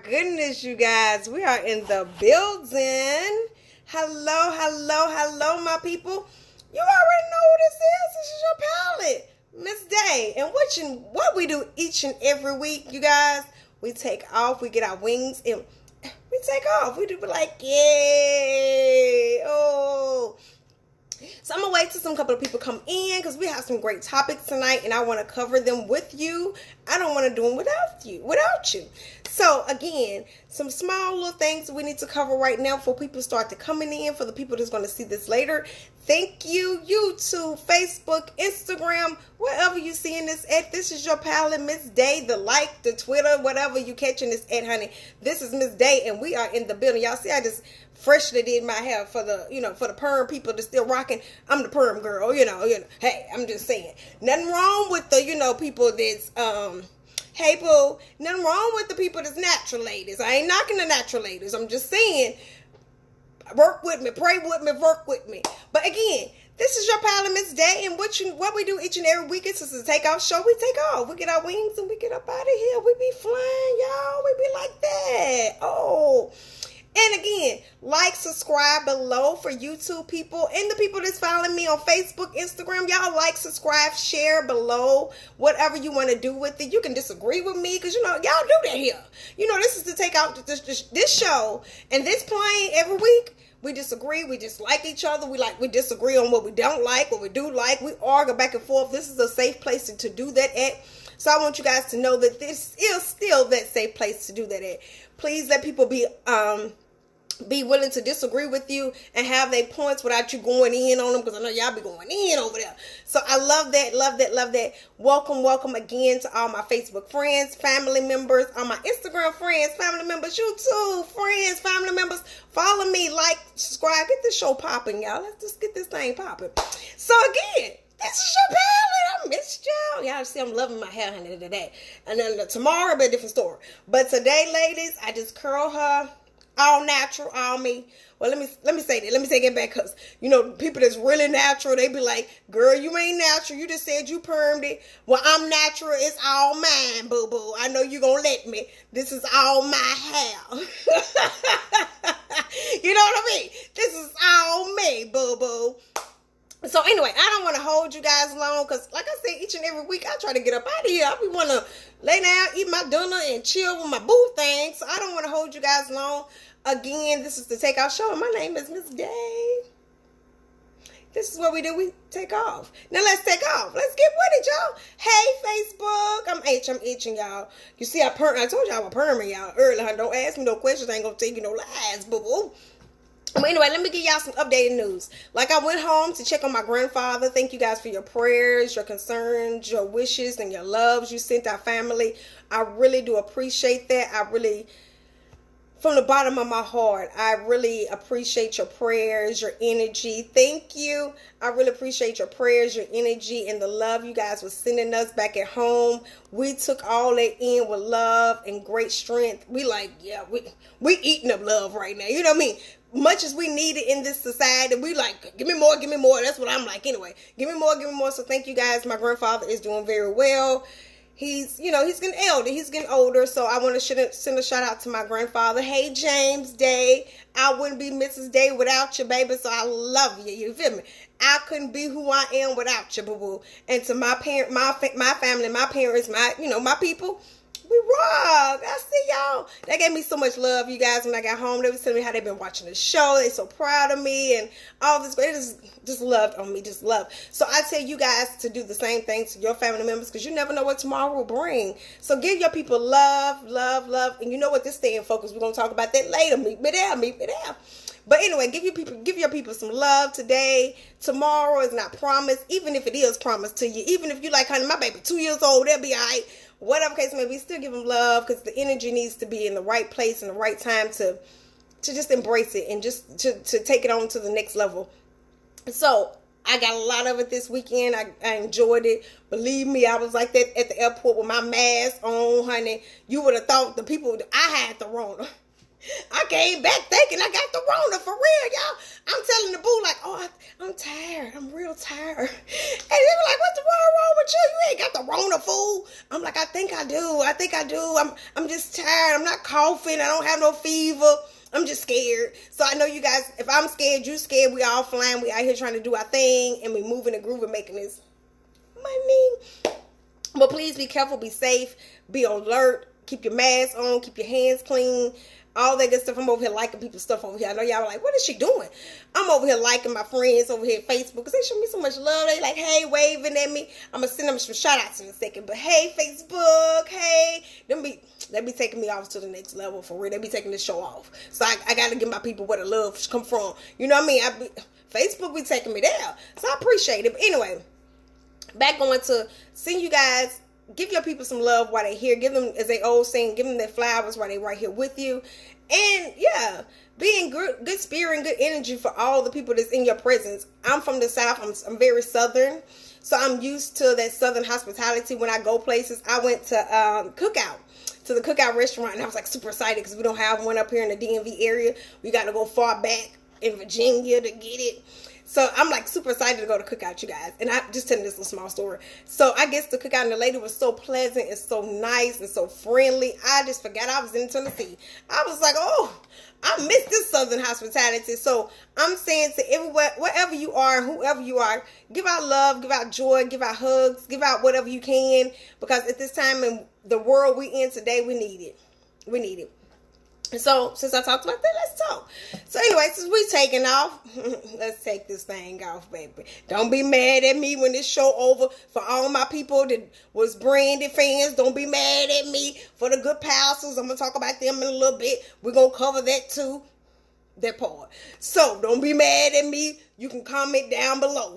goodness, you guys. We are in the building. Hello, my people. You already know who this is. This is your Pilot Ms.Day. And what we do each and every week, you guys, we take off. We get our wings and we take off. We do be like, yay. Oh. So I'm going to wait till some couple of people come in because we have some great topics tonight and I want to cover them with you. I don't want to do them without you. So again, some small little things we need to cover right now before people start to coming in, for the people that's going to see this later. Thank you, YouTube, Facebook, Instagram, wherever you seeing this at. This is your Pilot Ms.Day, the Twitter, whatever you catching this at, honey. This is Ms.Day and we are in the building. Y'all see I just freshly did my hair for the perm people that's still rocking. I'm the perm girl, Hey, I'm just saying. Nothing wrong with the, people that's, hey, boo, nothing wrong with the people that's natural ladies. I ain't knocking the natural ladies. I'm just saying, work with me, pray with me, work with me. But again, this is your Pilot Ms.Day, and what we do each and every week is a TakeOff show. We take off. We get our wings and we get up out of here. We be flying, y'all. We be like that. Oh. And again, subscribe below for YouTube people and the people that's following me on Facebook, Instagram. Y'all subscribe, share below, whatever you want to do with it. You can disagree with me because, y'all do that here. This is to take out this show and this plane every week. We disagree. We dislike each other. We disagree on what we don't like, what we do like. We argue back and forth. This is a safe place to do that at. So I want you guys to know that this is still that safe place to do that at. Please let people be willing to disagree with you and have their points without you going in on them, because I know y'all be going in over there. So I love that. Welcome again to all my Facebook friends, family members, all my Instagram friends, family members, YouTube friends, family members. Follow me, subscribe, get this show popping, y'all. Let's just get this thing popping. So again, this is your Pilot. I missed y'all. Y'all see I'm loving my hair, honey, today. And then tomorrow will be a different story. But today, ladies, I just curl her. All natural, all me. Well, let me say that. Let me take it back, because, people that's really natural, they be like, girl, you ain't natural. You just said you permed it. Well, I'm natural. It's all mine, boo-boo. I know you gonna let me. This is all my hair. You know what I mean? This is all me, boo-boo. So anyway, I don't want to hold you guys long because, like I said, each and every week I try to get up out of here. I be want to lay down, eat my dinner, and chill with my boo thing. So I don't want to hold you guys long. Again, this is the TakeOff show, and my name is Ms.Day. This is what we do. We take off. Now let's take off. Let's get with it, y'all. Hey, Facebook. I'm itching, y'all. You see, I told you I was perming y'all earlier. Don't ask me no questions. I ain't going to tell you no lies, boo-boo. But anyway, let me give y'all some updated news. I went home to check on my grandfather. Thank you guys for your prayers, your concerns, your wishes, and your loves you sent our family. I really do appreciate that. From the bottom of my heart, I really appreciate your prayers, your energy. Thank you. I really appreciate your prayers, your energy, and the love you guys were sending us back at home. We took all that in with love and great strength. We we eating up love right now. You know what I mean? Much as we need it in this society, we give me more. That's what I'm like anyway. Give me more. So thank you guys. My grandfather is doing very well. He's getting elder. He's getting older. So I want to send a shout out to my grandfather. Hey, James Day. I wouldn't be Mrs. Day without you, baby. So I love you. You feel me? I couldn't be who I am without you, boo-boo. And to my family, my parents, my people, we rock. I see y'all. They gave me so much love, you guys, when I got home. They was telling me how they've been watching the show. They so proud of me and all this. They just loved on me, just love. So I tell you guys to do the same thing to your family members, because you never know what tomorrow will bring. So give your people love. And you know what? This stay in focus. We're going to talk about that later. Meet me there. But anyway, give your people some love today. Tomorrow is not promised, even if it is promised to you. Even if you honey, my baby 2 years old, they'll be all right. Whatever case may be, still give them love, because the energy needs to be in the right place and the right time to just embrace it and just to take it on to the next level. So I got a lot of it this weekend. I enjoyed it. Believe me, I was like that at the airport with my mask on, honey. You would have thought the people, I had the Rona. I came back thinking I got the Rona for real, y'all. I'm telling the boo like, oh, I'm tired. I'm real tired. And they were like, what's the wrong with you? You ain't got the Rona, fool. I'm like, I think I do. I'm just tired. I'm not coughing. I don't have no fever. I'm just scared. So I know you guys, if I'm scared, you scared. We all flying. We out here trying to do our thing. And we moving and grooving, making this money. But please be careful. Be safe. Be alert. Keep your mask on. Keep your hands clean. All that good stuff. I'm over here liking people's stuff over here. I know y'all are like, what is she doing? I'm over here liking my friends over here at Facebook because they show me so much love. They like, hey, waving at me. I'm going to send them some shout outs in a second. But hey, Facebook, hey. They be taking me off to the next level for real. They be taking this show off. So I got to give my people where the love come from. You know what I mean? Facebook be taking me there. So I appreciate it. But anyway, back going to seeing you guys. Give your people some love while they're here. Give them, as they old saying, give them their flowers while they're right here with you. And yeah, be in good spirit and good energy for all the people that's in your presence. I'm from the South. I'm very Southern. So I'm used to that Southern hospitality when I go places. I went to the Cookout restaurant, and I was like super excited because we don't have one up here in the DMV area. We got to go far back in Virginia to get it. So I'm like super excited to go to Cookout, you guys. And I'm just telling this little small story. So I guess the Cookout and the lady was so pleasant and so nice and so friendly. I just forgot I was in Tennessee. I was like, oh, I miss this Southern hospitality. So I'm saying to everywhere, wherever you are, whoever you are, give out love, give out joy, give out hugs, give out whatever you can. Because at this time in the world we in today, we need it. We need it. So, since I talked about that, let's talk. So, anyway, since we taking off, let's take this thing off, baby. Don't be mad at me when this show over. For all my people that was Brandy fans, don't be mad at me. For the good pastors, I'm going to talk about them in a little bit. We're going to cover that too. That part. So, don't be mad at me. You can comment down below.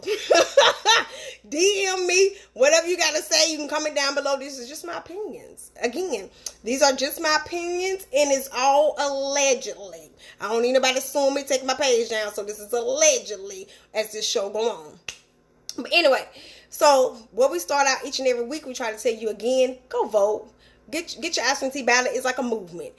DM me. Whatever you got to say, you can comment down below. This is just my opinions. Again, these are just my opinions, and it's all allegedly. I don't need nobody suing me, take my page down. So, this is allegedly as this show go on. But anyway, so what we start out each and every week, we try to tell you again, go vote. Get your absentee ballot. It's like a movement.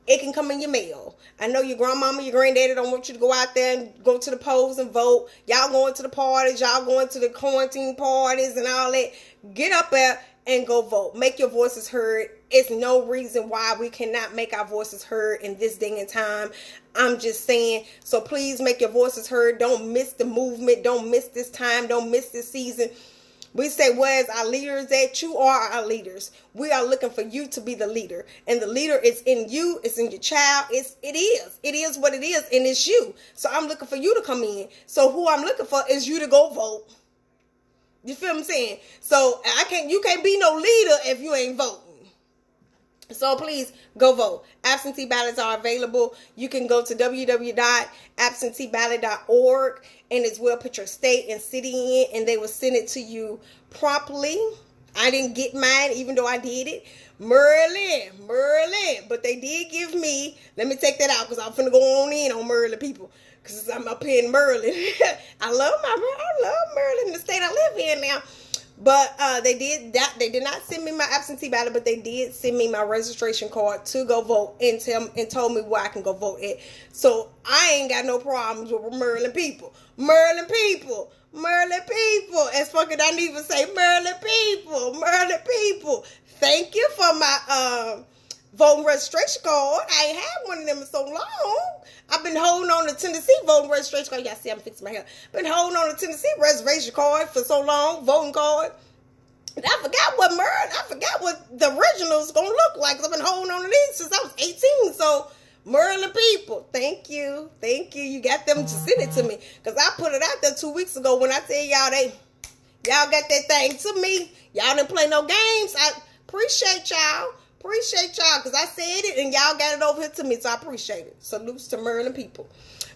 It can come in your mail. I know your grandmama, your granddaddy don't want you to go out there and go to the polls and vote. Y'all going to the parties. Y'all going to the quarantine parties and all that. Get up there and go vote. Make your voices heard. It's no reason why we cannot make our voices heard in this day and time. I'm just saying. So please make your voices heard. Don't miss the movement. Don't miss this time. Don't miss this season. We say, where's our leaders at? You are our leaders. We are looking for you to be the leader. And the leader is in you. It's in your child. It is what it is. And it's you. So I'm looking for you to come in. So who I'm looking for is you to go vote. You feel what I'm saying? So you can't be no leader if you ain't voting. So please go vote. Absentee ballots are available. You can go to www.absenteeballot.org and as well put your state and city in and they will send it to you promptly. I didn't get mine even though I did it. Merlin. But they did give me, let me take that out because I'm finna go on in on Merlin people because I'm up here in Merlin. I love Merlin, the state I live in now. But they did not send me my absentee ballot, but they did send me my registration card to go vote and told me where I can go vote at. So I ain't got no problems with Merlin people. As fucking I need to say Merlin people. Thank you for my voting registration card. I ain't had one of them in so long. I've been holding on to Tennessee voting registration card. Y'all see I'm fixing my hair. Been holding on to Tennessee reservation card for so long, voting card. And I forgot what the original's gonna look like. I've been holding on to these since I was 18. So Merlin people, thank you. You got them to send it to me. Because I put it out there 2 weeks ago when I tell y'all y'all got that thing to me. Y'all didn't play no games. I appreciate y'all because I said it and y'all got it over here to me, so I appreciate it. Salutes to Merlin people.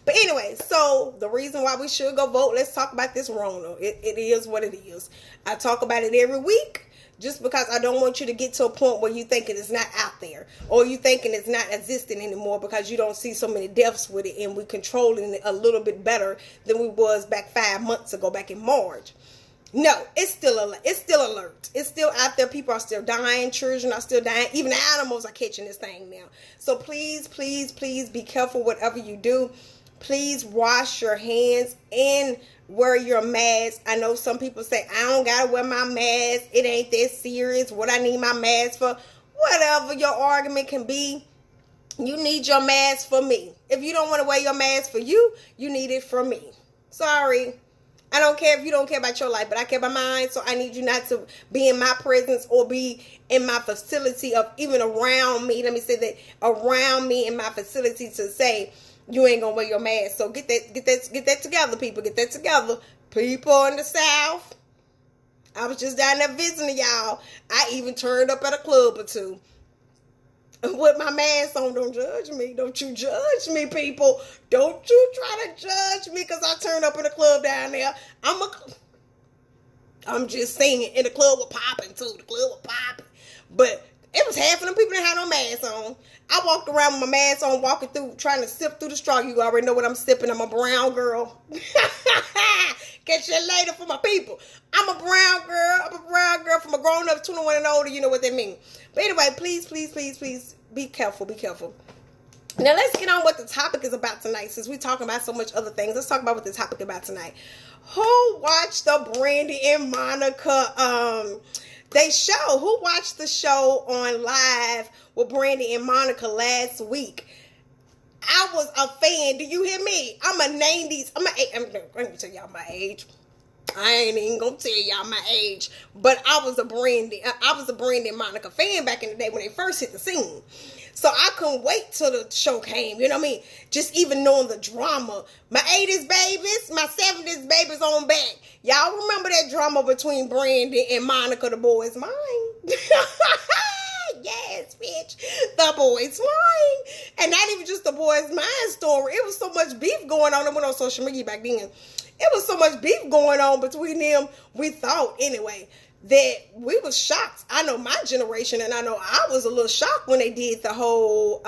But anyway, so the reason why we should go vote, let's talk about this Rona. It is what it is. I talk about it every week just because I don't want you to get to a point where you thinking it's not out there or you thinking it's not existing anymore because you don't see so many deaths with it and we controlling it a little bit better than we was back 5 months ago, back in March. No, it's still alert. It's still alert. It's still out there. People are still dying. Children are still dying. Even animals are catching this thing now. So please, please, please be careful whatever you do. Please wash your hands and wear your mask. I know some people say, I don't got to wear my mask. It ain't that serious. What I need my mask for? Whatever your argument can be, you need your mask for me. If you don't want to wear your mask for you, you need it for me. Sorry. I don't care if you don't care about your life, but I care about mine, so I need you not to be in my presence or be in my facility of even around me. Let me say that, around me in my facility to say you ain't gonna wear your mask. So get that together, people. Get that together. People in the South. I was just down there visiting y'all. I even turned up at a club or two with my mask on. Don't judge me. Don't you judge me, people. Don't you try to judge me because I turned up in a club down there. I'm just saying, and the club was popping too. The club was popping. But it was half of them people that had no mask on. I walked around with my mask on, walking through, trying to sip through the straw. You already know what I'm sipping. I'm a brown girl. Catch you later for my people. I'm a brown girl. I'm a brown girl from a grown up 21 and older. You know what that means. But anyway, please, please, please, please be careful. Be careful. Now let's get on what the topic is about tonight. Since we're talking about so much other things, let's talk about what the topic is about tonight. Who watched the Brandy and Monica they show? Who watched the show on live with Brandy and Monica last week? I was a fan. Do you hear me? I'm going to name these. I'm going to tell y'all my age. I ain't even going to tell y'all my age. But I was a Brandy and Monica fan back in the day when they first hit the scene. So I couldn't wait till the show came. You know what I mean? Just even knowing the drama. My 80s babies, my 70s babies on back. Y'all remember that drama between Brandy and Monica, the boy's mine? Yes, bitch. The boy's mine. And not even just the boy's mine story. It was so much beef going on. It went on social media back then. It was so much beef going on between them. We thought, anyway, that we was shocked. I know my generation, and I know I was a little shocked when they did the whole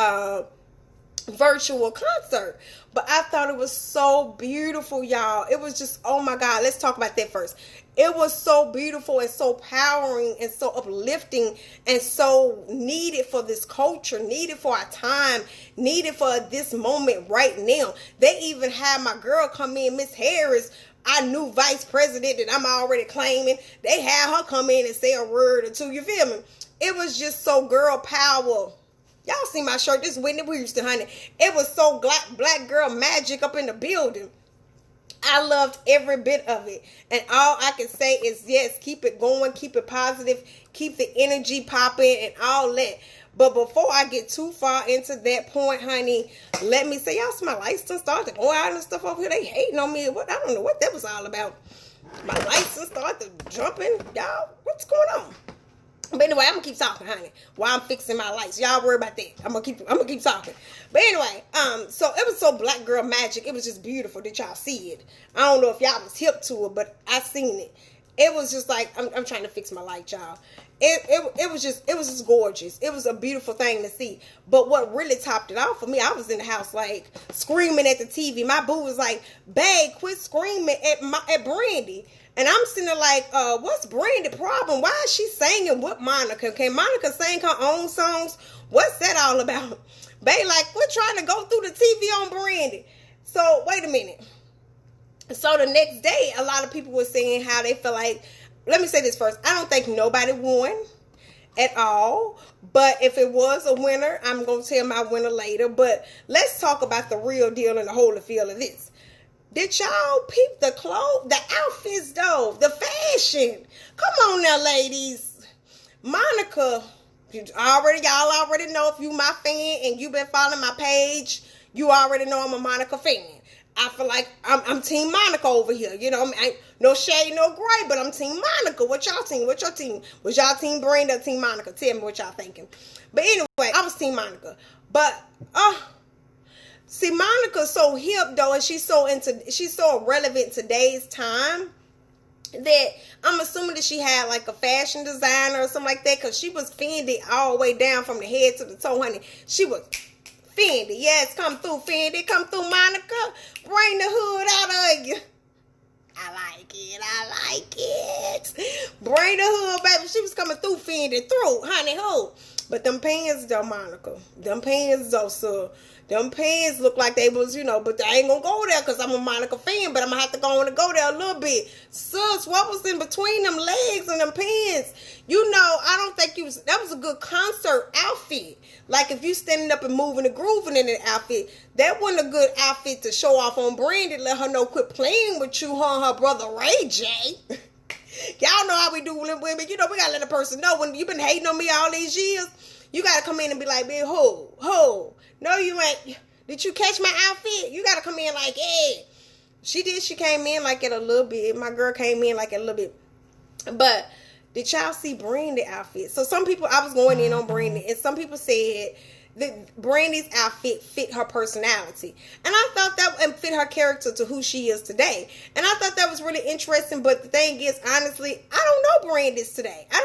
virtual concert. But I thought it was so beautiful, y'all. It was just, oh my God. Let's talk about that first. It was so beautiful and so powering and so uplifting and so needed for this culture, needed for our time, needed for this moment right now. They even had my girl come in, Miss Harris, our new vice president that I'm already claiming. They had her come in and say a word or two. You feel me? It was just so girl power. Y'all see my shirt? This is Whitney Houston, honey. It was so black girl magic up in the building. I loved every bit of it. And all I can say is, yes, keep it going, keep it positive, keep the energy popping and all that. But before I get too far into that point, honey, let me say, y'all see my lights done started to go out and stuff over here. They hating on me. I don't know what that was all about. My lights done started jumping. Y'all, what's going on? But anyway, I'm gonna keep talking, honey, while I'm fixing my lights. Y'all worry about that. I'm gonna keep talking. But anyway, so it was so black girl magic. It was just beautiful. Did y'all see it? I don't know if y'all was hip to it, but I seen it. It was just like, I'm trying to fix my light, y'all. It was just gorgeous. It was a beautiful thing to see. But what really topped it off for me, I was in the house like screaming at the TV. My boo was like, "Babe, quit screaming at Brandy." And I'm sitting there like, what's Brandy's problem? Why is she singing with Monica? Can Monica sing her own songs? What's that all about? Babe, like, we're trying to go through the TV on Brandy. So, wait a minute. So, the next day, a lot of people were saying how they feel like, let me say this first. I don't think nobody won at all. But if it was a winner, I'm going to tell my winner later. But let's talk about the real deal and the whole feel of this. Did y'all peep the clothes, the outfits though, the fashion? Come on now, ladies. Monica, y'all already know if you my fan and you've been following my page, you already know I'm a Monica fan. I feel like I'm Team Monica over here. You know, no shade, no gray, but I'm Team Monica. What y'all team? What's your team? Was y'all Team Brandy or Team Monica? Tell me what y'all thinking. But anyway, I was Team Monica. But, see, Monica's so hip though, and she's so relevant today's time that I'm assuming that she had like a fashion designer or something like that, because she was Fendi all the way down from the head to the toe, honey. She was Fendi. Yes, come through, Fendi. Come through, Monica. Bring the hood out of you. I like it. Bring the hood, baby. She was coming through, fending through, honey, who? But them pants, though, Monica. Them pants, though, sir. Them pants look like they was, but they ain't gonna go there because I'm a Monica fan, but I'm gonna have to go on and go there a little bit. Sus, what was in between them legs and them pants? I don't think that was a good concert outfit. Like if you standing up and moving and grooving in that outfit, that wasn't a good outfit to show off on Brandy, let her know quit playing with you, her and her brother Ray J. Y'all know how we do with women. We gotta let a person know when you've been hating on me all these years. You gotta come in and be like, "Bitch, ho. No, you ain't. Did you catch my outfit?" You gotta come in like, "Hey." She did. She came in like it a little bit. My girl came in like it a little bit. But did y'all see Brandy outfit? So some people, I was going in on Brandy, and some people said that Brandy's outfit fit her personality. And I thought that fit her character to who she is today. And I thought that was really interesting. But the thing is, honestly, I don't know Brandy's today. I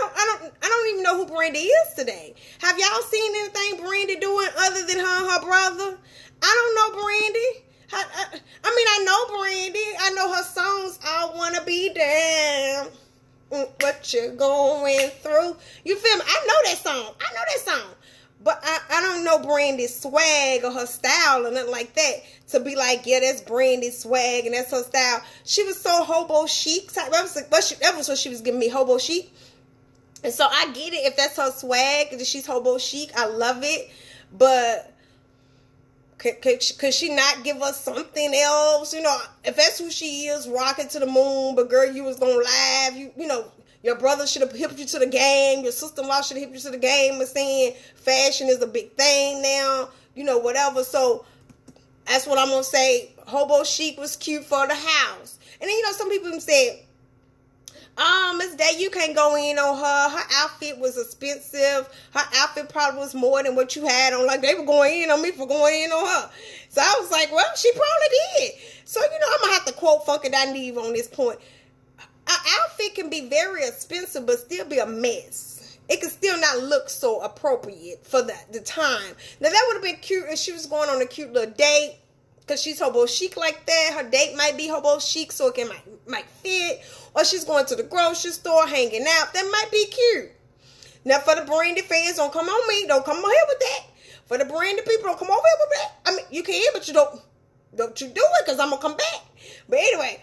don't even know who Brandy is today. Have y'all seen anything Brandy doing other than her and her brother? I don't know Brandy. I know Brandy. I know her songs. I wanna be down. What you're going through. You feel me? I know that song. But I don't know Brandy's swag or her style or nothing like that to be like, yeah, that's Brandy's swag and that's her style. She was so hobo chic. That was what she was giving me, hobo chic. And so I get it if that's her swag, that she's hobo chic. I love it. But could she not give us something else? If that's who she is, rocking to the moon, but girl, you was going live, your brother should have hipped you to the game. Your sister-in-law should have hipped you to the game and saying fashion is a big thing now. Whatever. So that's what I'm going to say. Hobo chic was cute for the house. And then, some people said, Ms.Day, you can't go in on her. Her outfit was expensive. Her outfit probably was more than what you had on. Like, they were going in on me for going in on her. So I was like, well, she probably did. So, I'm going to have to quote Funky Dineve on this point. An outfit can be very expensive, but still be a mess. It can still not look so appropriate for the time. Now, that would have been cute if she was going on a cute little date, because she's hobo chic like that. Her date might be hobo chic, so it might fit. Or she's going to the grocery store, hanging out. That might be cute. Now, for the Brandy fans, don't come on me. Don't come on here with that. For the Brandy people, don't come over here with that. I mean, you can, but you don't you do it, because I'm going to come back. But anyway,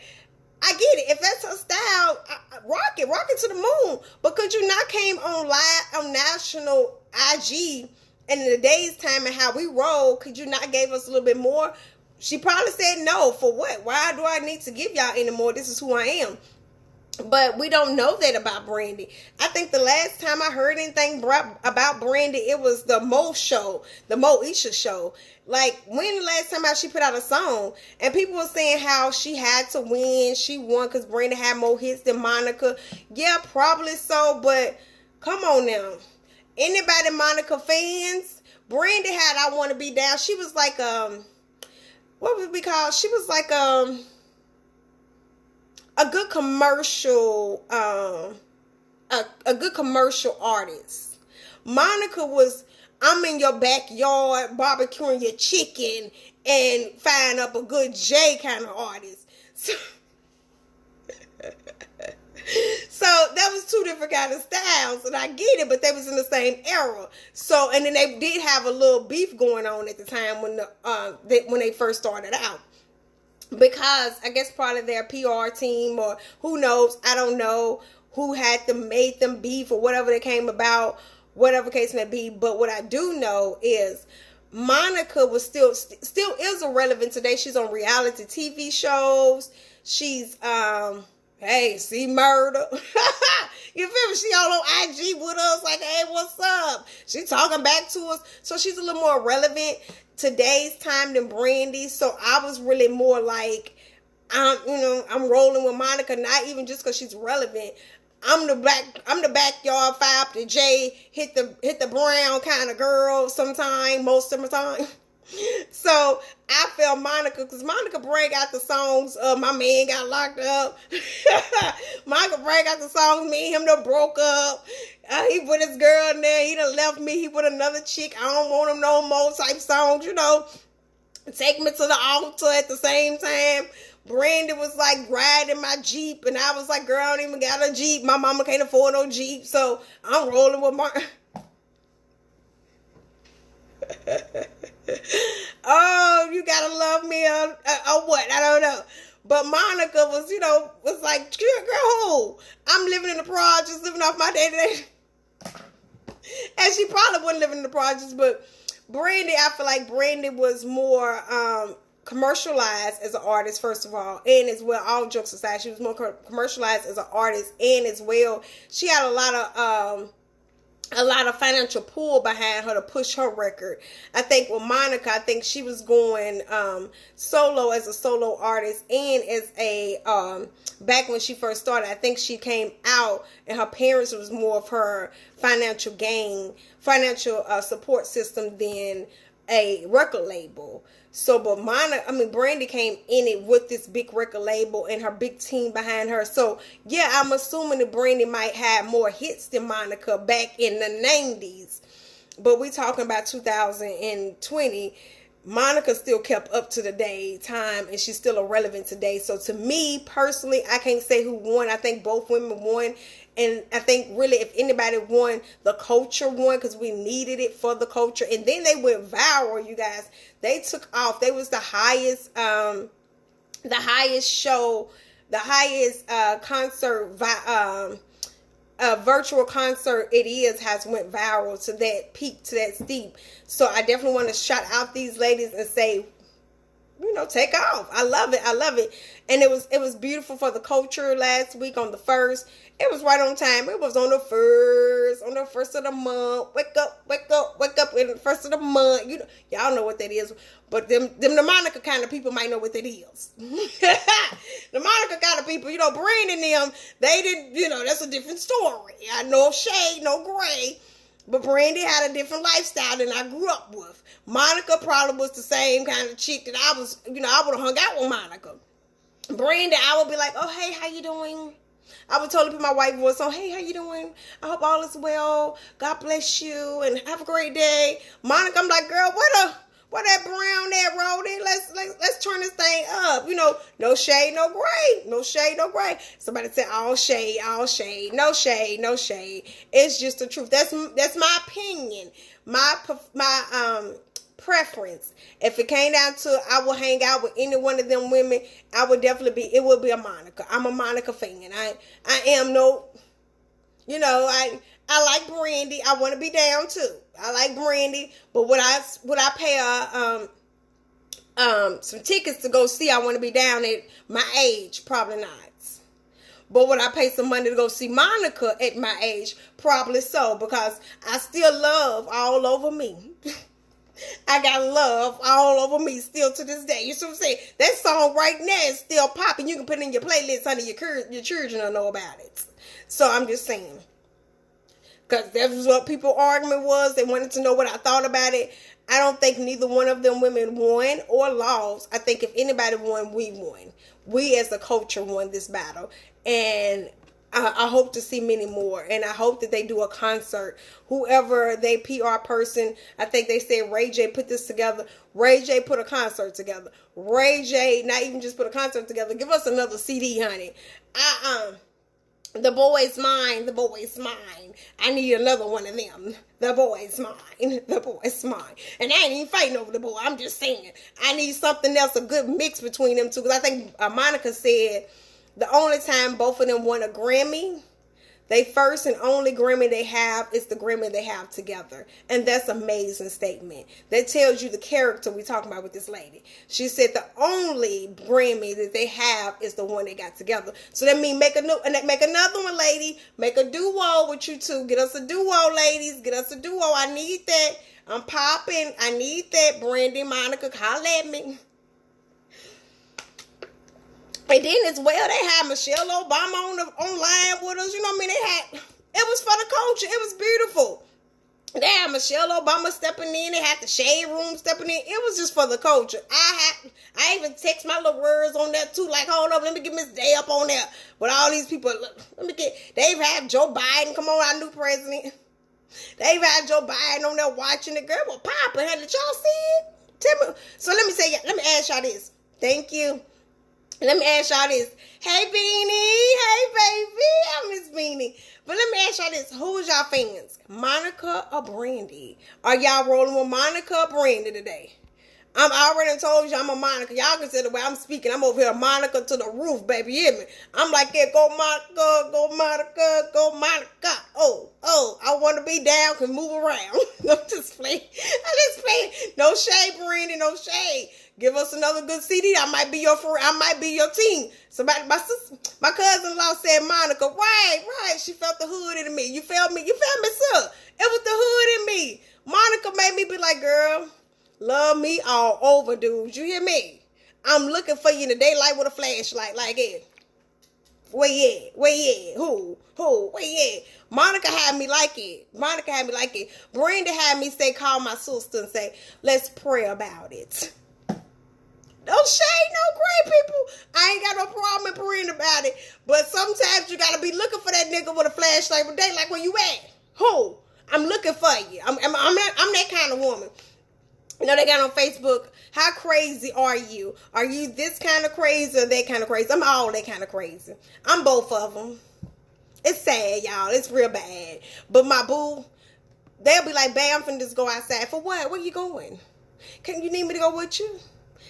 I get it. If that's her style, rock it to the moon. But could you not came on live on national IG and in the day's time and how we roll, could you not gave us a little bit more? She probably said no. For what? Why do I need to give y'all any more? This is who I am. But we don't know that about Brandy. I think the last time I heard anything about Brandy, it was the Moesha show. Like, when the last time she put out a song? And people were saying how she had to win. She won because Brandy had more hits than Monica. Yeah, probably so. But come on now. Anybody Monica fans? Brandy had I Want to Be Down. She was like, what would we call? She was like, a good commercial, a good commercial artist. Monica was, I'm in your backyard barbecuing your chicken and find up a good J kind of artist. So that was two different kind of styles, and I get it, but they was in the same era. So, and then they did have a little beef going on at the time when they first started out. Because I guess probably their PR team or who knows, I don't know who had them, made them beef or whatever they came about, whatever case may be. But what I do know is Monica was still is irrelevant today. She's on reality TV shows. She's hey, see murder. You feel me? She all on IG with us like, hey, what's up? She talking back to us. So she's a little more relevant today's time than Brandy. So I was really more like, I'm rolling with Monica, not even just because she's relevant. I'm the backyard five to J, hit the brown kind of girl sometime, most of the time. So I felt Monica, because Monica bring out the songs of My Man Got Locked Up. Monica bring out the songs, me and him done broke up. He put his girl in there, he done left me, he put another chick, I don't want him no more type songs, take me to the altar at the same time. Brandy was like riding my Jeep, and I was like, girl, I don't even got a Jeep. My mama can't afford no Jeep, so I'm rolling with my... Oh, you gotta love me or what? I don't know. But Monica was, was like, girl, I'm living in the projects, living off my day-to-day. And she probably wasn't living in the projects, but Brandy, I feel like Brandy was more commercialized as an artist, first of all, and as well, all jokes aside, she was more commercialized as an artist, and as well, she had a lot of financial pull behind her to push her record. I think with Monica, I think she was going solo as a solo artist, and as a back when she first started, I think she came out and her parents was more of her financial support system than a record label. So, but Brandy came in it with this big record label and her big team behind her. So, yeah, I'm assuming that Brandy might have more hits than Monica back in the 90s. But we talking about 2020. Monica still kept up to the day time, and she's still irrelevant today. So, to me, personally, I can't say who won. I think both women won. And I think really if anybody won, the culture won, because we needed it for the culture. And then they went viral, you guys. They took off. They was the highest show, the highest concert, virtual concert has went viral to that peak, to that steep. So I definitely want to shout out these ladies and say, take off. I love it. And it was beautiful for the culture last week on the 1st. It was right on time. It was on the 1st of the month. Wake up in the 1st of the month. Y'all know what that is. But them the Monica kind of people might know what that is. The Monica kind of people, Brandy and them, they didn't, that's a different story. I know shade, no gray. But Brandy had a different lifestyle than I grew up with. Monica probably was the same kind of chick that I was, I would have hung out with Monica. Brandy, I would be like, oh, hey, how you doing? I would totally put my white voice on. Hey, how you doing? I hope all is well. God bless you and have a great day. Monica, I'm like, girl, what that brown that rolling? Let's turn this thing up. No shade, no gray. No shade, no gray. Somebody said all shade, no shade, no shade. It's just the truth. That's my opinion. My preference. If it came down to I will hang out with any one of them women, it would be a Monica. I'm a Monica fan. I am no, I like Brandy. I want to be down too. I like Brandy, but would I pay some tickets to go see? I want to be down at my age, probably not. But would I pay some money to go see Monica at my age? Probably so, because I still love all over me. I got love all over me still to this day. You see what I'm saying? That song right now is still popping. You can put it in your playlist, honey. Your children will know about it. So I'm just saying. Because that was what people's argument was. They wanted to know what I thought about it. I don't think neither one of them women won or lost. I think if anybody won, we won. We as a culture won this battle. And I hope to see many more. And I hope that they do a concert. Whoever they PR person, I think they said Ray J put this together. Ray J put a concert together. Ray J not even just put a concert together. Give us another CD, honey. The boy's mine. The boy's mine. I need another one of them. The boy's mine. The boy's mine. And I ain't even fighting over the boy. I'm just saying. I need something else, a good mix between them two. Because I think Monica said the only time both of them won a Grammy, they first and only Grammy they have is the Grammy they have together. And that's an amazing statement. That tells you the character we're talking about with this lady. She said the only Grammy that they have is the one they got together. So that means make another one, lady. Make a duo with you two. Get us a duo, ladies. Get us a duo. I need that. I'm popping. I need that. Brandy, Monica, holla at me. And then as well, they had Michelle Obama online with us. You know what I mean? It was for the culture. It was beautiful. They had Michelle Obama stepping in. They had the Shade Room stepping in. It was just for the culture. I even text my little words on there too. Like, hold up, let me get Ms.Day up on there. But all these people, they've had Joe Biden come on, our new president. They've had Joe Biden on there watching the girl. Well, popping. Did y'all see it? Tell me. So let me ask y'all this. Thank you. Let me ask y'all this. Hey, Beanie. Hey, baby. I miss Beanie. But let me ask y'all this. Who is y'all fans? Monica or Brandy? Are y'all rolling with Monica or Brandy today? I'm already told you I'm a Monica. Y'all can see the way I'm speaking. I'm over here Monica to the roof, baby. You hear me? I'm like, yeah, go Monica, go Monica, go Monica. Oh, I want to be down, can move around. I'm just playing. No shade, Brandy, no shade. Give us another good CD. I might be your friend. I might be your team. Somebody, my cousin-in-law said Monica. Right. She felt the hood in me. You felt me? You felt me, sir? It was the hood in me. Monica made me be like, girl, love me all over, dude. You hear me? I'm looking for you in the daylight with a flashlight like it. Where you at? Who? Where you at? Monica had me like it. Brenda had me say, call my sister and say, let's pray about it. No shade, no great people. I ain't got no problem in praying about it. But sometimes you gotta be looking for that nigga with a flashlight with daylight. Where you at? Who? I'm looking for you. I'm that kind of woman. You know, they got on Facebook, how crazy are you? Are you this kind of crazy or that kind of crazy? I'm all that kind of crazy. I'm both of them. It's sad, y'all. It's real bad. But my boo, they'll be like, babe, I'm finna just go outside. For what? Where you going? You need me to go with you?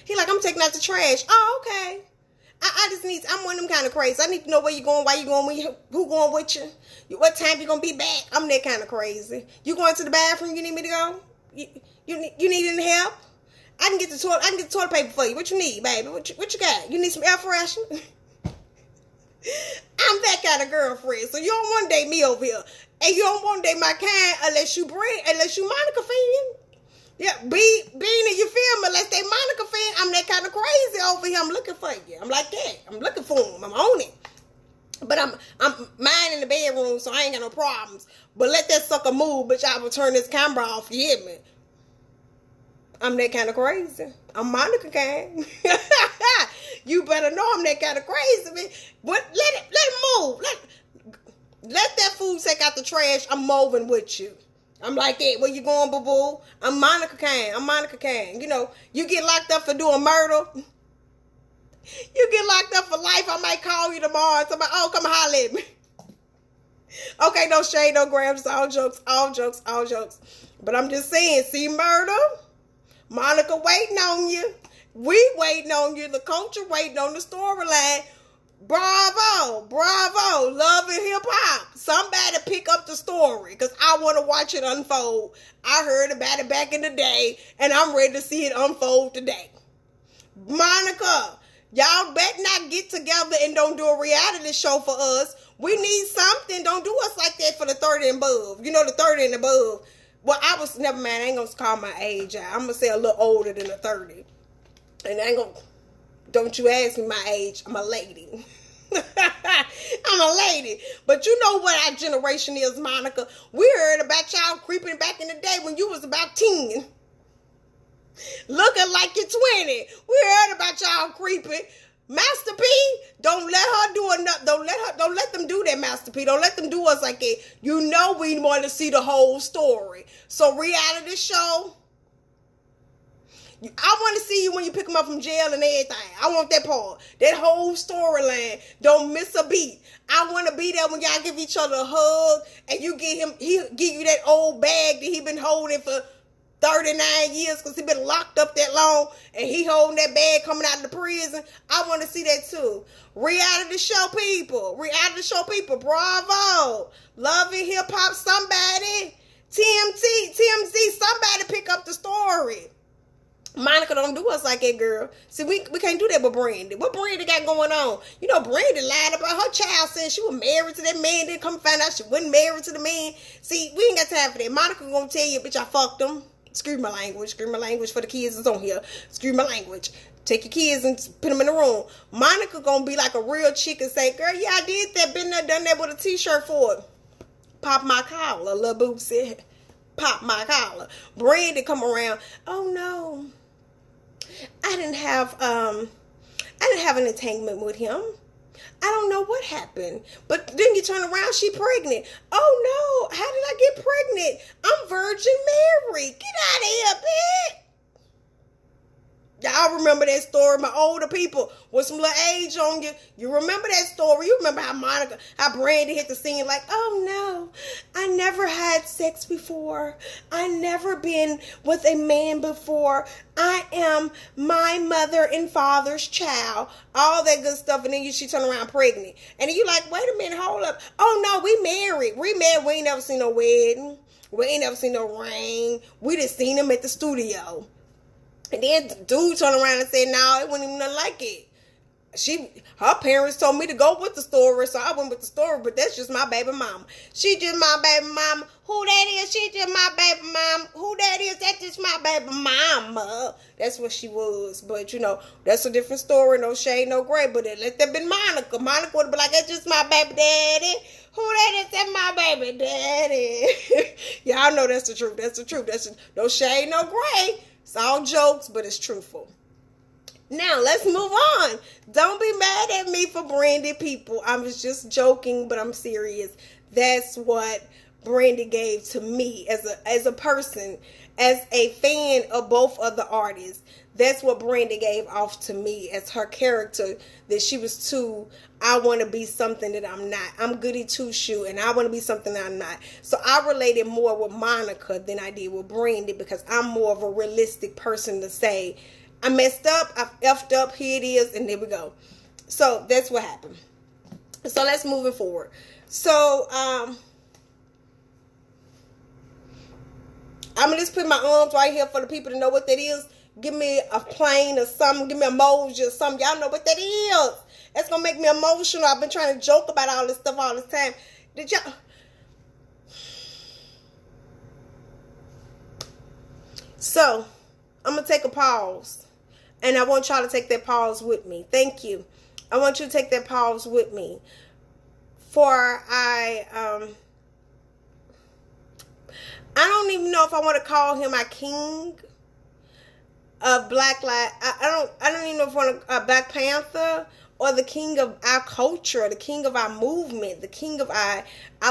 He like, I'm taking out the trash. Oh, okay. I'm one of them kind of crazy. I need to know where you going, why you going, who going with you, what time you gonna be back. I'm that kind of crazy. You going to the bathroom? You need me to go? You need any help? I can get the toilet paper for you. What you need, baby? What you got? You need some air freshener? I'm that kind of girlfriend. So you don't want to date me over here, and you don't want to date my kind unless you Monica fan. Yeah, Beanie, you feel me? Unless they Monica fan, I'm that kind of crazy over here. I'm looking for you. I'm like that. I'm looking for him. I'm on it. But I'm mine in the bedroom, so I ain't got no problems. But let that sucker move, bitch. I will turn this camera off. You hear me? I'm that kind of crazy. I'm Monica kind. You better know I'm that kind of crazy, man. But let it move. Let that food take out the trash. I'm moving with you. I'm like that. Where you going, boo-boo? I'm Monica kind. You know, you get locked up for doing murder. You get locked up for life. I might call you tomorrow and somebody, oh, come holler at me. Okay, no shade, no grams, all jokes. But I'm just saying, see murder? Monica waiting on you. We waiting on you. The culture waiting on the storyline. Bravo. Love and hip hop. Somebody pick up the story because I want to watch it unfold. I heard about it back in the day and I'm ready to see it unfold today. Monica, y'all better not get together and don't do a reality show for us. We need something. Don't do us like that for the 30 and above. You know, the 30 and above. Well, never mind. I ain't going to call my age out. I'm going to say a little older than a 30. And I ain't going to, don't you ask me my age. I'm a lady. I'm a lady. But you know what our generation is, Monica. We heard about y'all creeping back in the day when you was about 10. Looking like you're 20. We heard about y'all creeping. Master P, don't let her do enough. Don't let them do that, Master P. Don't let them do us like that. You know we want to see the whole story. So reality show, I want to see you when you pick them up from jail and everything. I want that part. That whole storyline. Don't miss a beat. I want to be there when y'all give each other a hug and he give you that old bag that he been holding for 39 years because he been locked up that long and he holding that bag coming out of the prison. I want to see that too. Reality show people, bravo. Love and hip hop, somebody. TMZ, somebody pick up the story. Monica, don't do us like that, girl. See, we can't do that with Brandy. What Brandy got going on? You know, Brandy lied about her child saying she was married to that man, then come find out she wasn't married to the man. See, we ain't got time for that. Monica gonna tell you, bitch, I fucked him. Excuse my language for the kids that's on here. Excuse my language. Take your kids and put them in the room. Monica gonna be like a real chick and say, girl, yeah, I did that, been there, done that with a t-shirt for it. Pop my collar, Lil Boo said. Pop my collar. Brandy come around, oh no. I didn't have an entanglement with him. I don't know what happened. But then you turn around, she pregnant. Oh no, how did I get pregnant? I'm Virgin Mary. Get out of here, bitch. remember that story. My older people with some little age on you, you remember that story. You remember how Brandy hit the scene like, oh no, I never had sex before. I never been with a man before. I am my mother and father's child. All that good stuff. And then she turn around pregnant. And then you like, wait a minute, hold up. Oh no, we married. We ain't never seen no wedding. We ain't never seen no ring. We just seen him at the studio. And then the dude turned around and said, no, it wasn't even nothing like it. Her parents told me to go with the story, so I went with the story, but that's just my baby mama. She just my baby mama. Who that is? She just my baby mama. Who that is? That's just my baby mama. That's what she was. But, that's a different story. No shade, no gray. But let that be Monica. Monica would have been like, that's just my baby daddy. Who that is? That's my baby daddy. Y'all know that's the truth. That's the truth. No shade, no gray. It's all jokes, but it's truthful. Now, let's move on. Don't be mad at me for Brandy, people. I was just joking, but I'm serious. That's what Brandy gave to me as a person, as a fan of both of the artists. That's what Brandy gave off to me as her character, that she was too, I want to be something that I'm not. I'm goody two-shoe, and I want to be something that I'm not. So I related more with Monica than I did with Brandy, because I'm more of a realistic person to say, I messed up, I effed up, here it is, and there we go. So that's what happened. So let's move it forward. So I'm going to just put my arms right here for the people to know what that is. Give me a plane or something. Give me an emoji or something. Y'all know what that is. That's going to make me emotional. I've been trying to joke about all this stuff all this time. Did y'all... So, I'm going to take a pause. And I want y'all to take that pause with me. Thank you. I want you to take that pause with me. For I don't even know if I want to call him a king of Black Lives. I don't even know if I want to Black Panther, or the king of our culture, the king of our movement, the king of our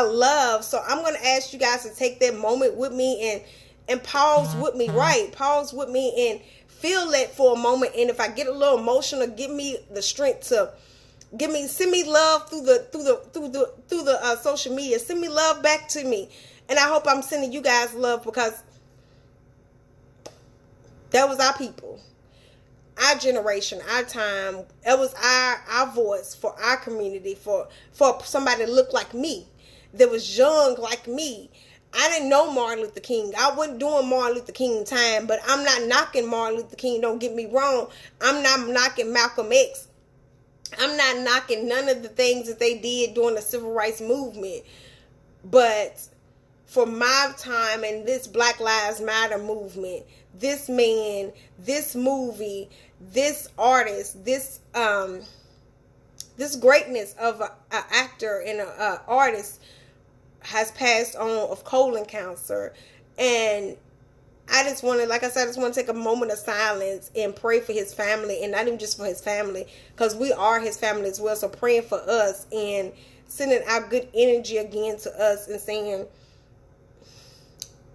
love. So I'm going to ask you guys to take that moment with me and pause with me, right? Pause with me and feel that for a moment. And if I get a little emotional, give me the strength to send me love through the social media. Send me love back to me. And I hope I'm sending you guys love, because that was our people, our generation, our time. It was our voice for our community, for somebody that looked like me, that was young like me. I didn't know Martin Luther King. I wasn't doing Martin Luther King time, but I'm not knocking Martin Luther King. Don't get me wrong. I'm not knocking Malcolm X. I'm not knocking none of the things that they did during the civil rights movement. But for my time and this Black Lives Matter movement, this man, this movie, this artist, this greatness of an actor and an artist has passed on of colon cancer. And I just want to, like I said, I just want to take a moment of silence and pray for his family, and not even just for his family, because we are his family as well. So praying for us and sending our good energy again to us and saying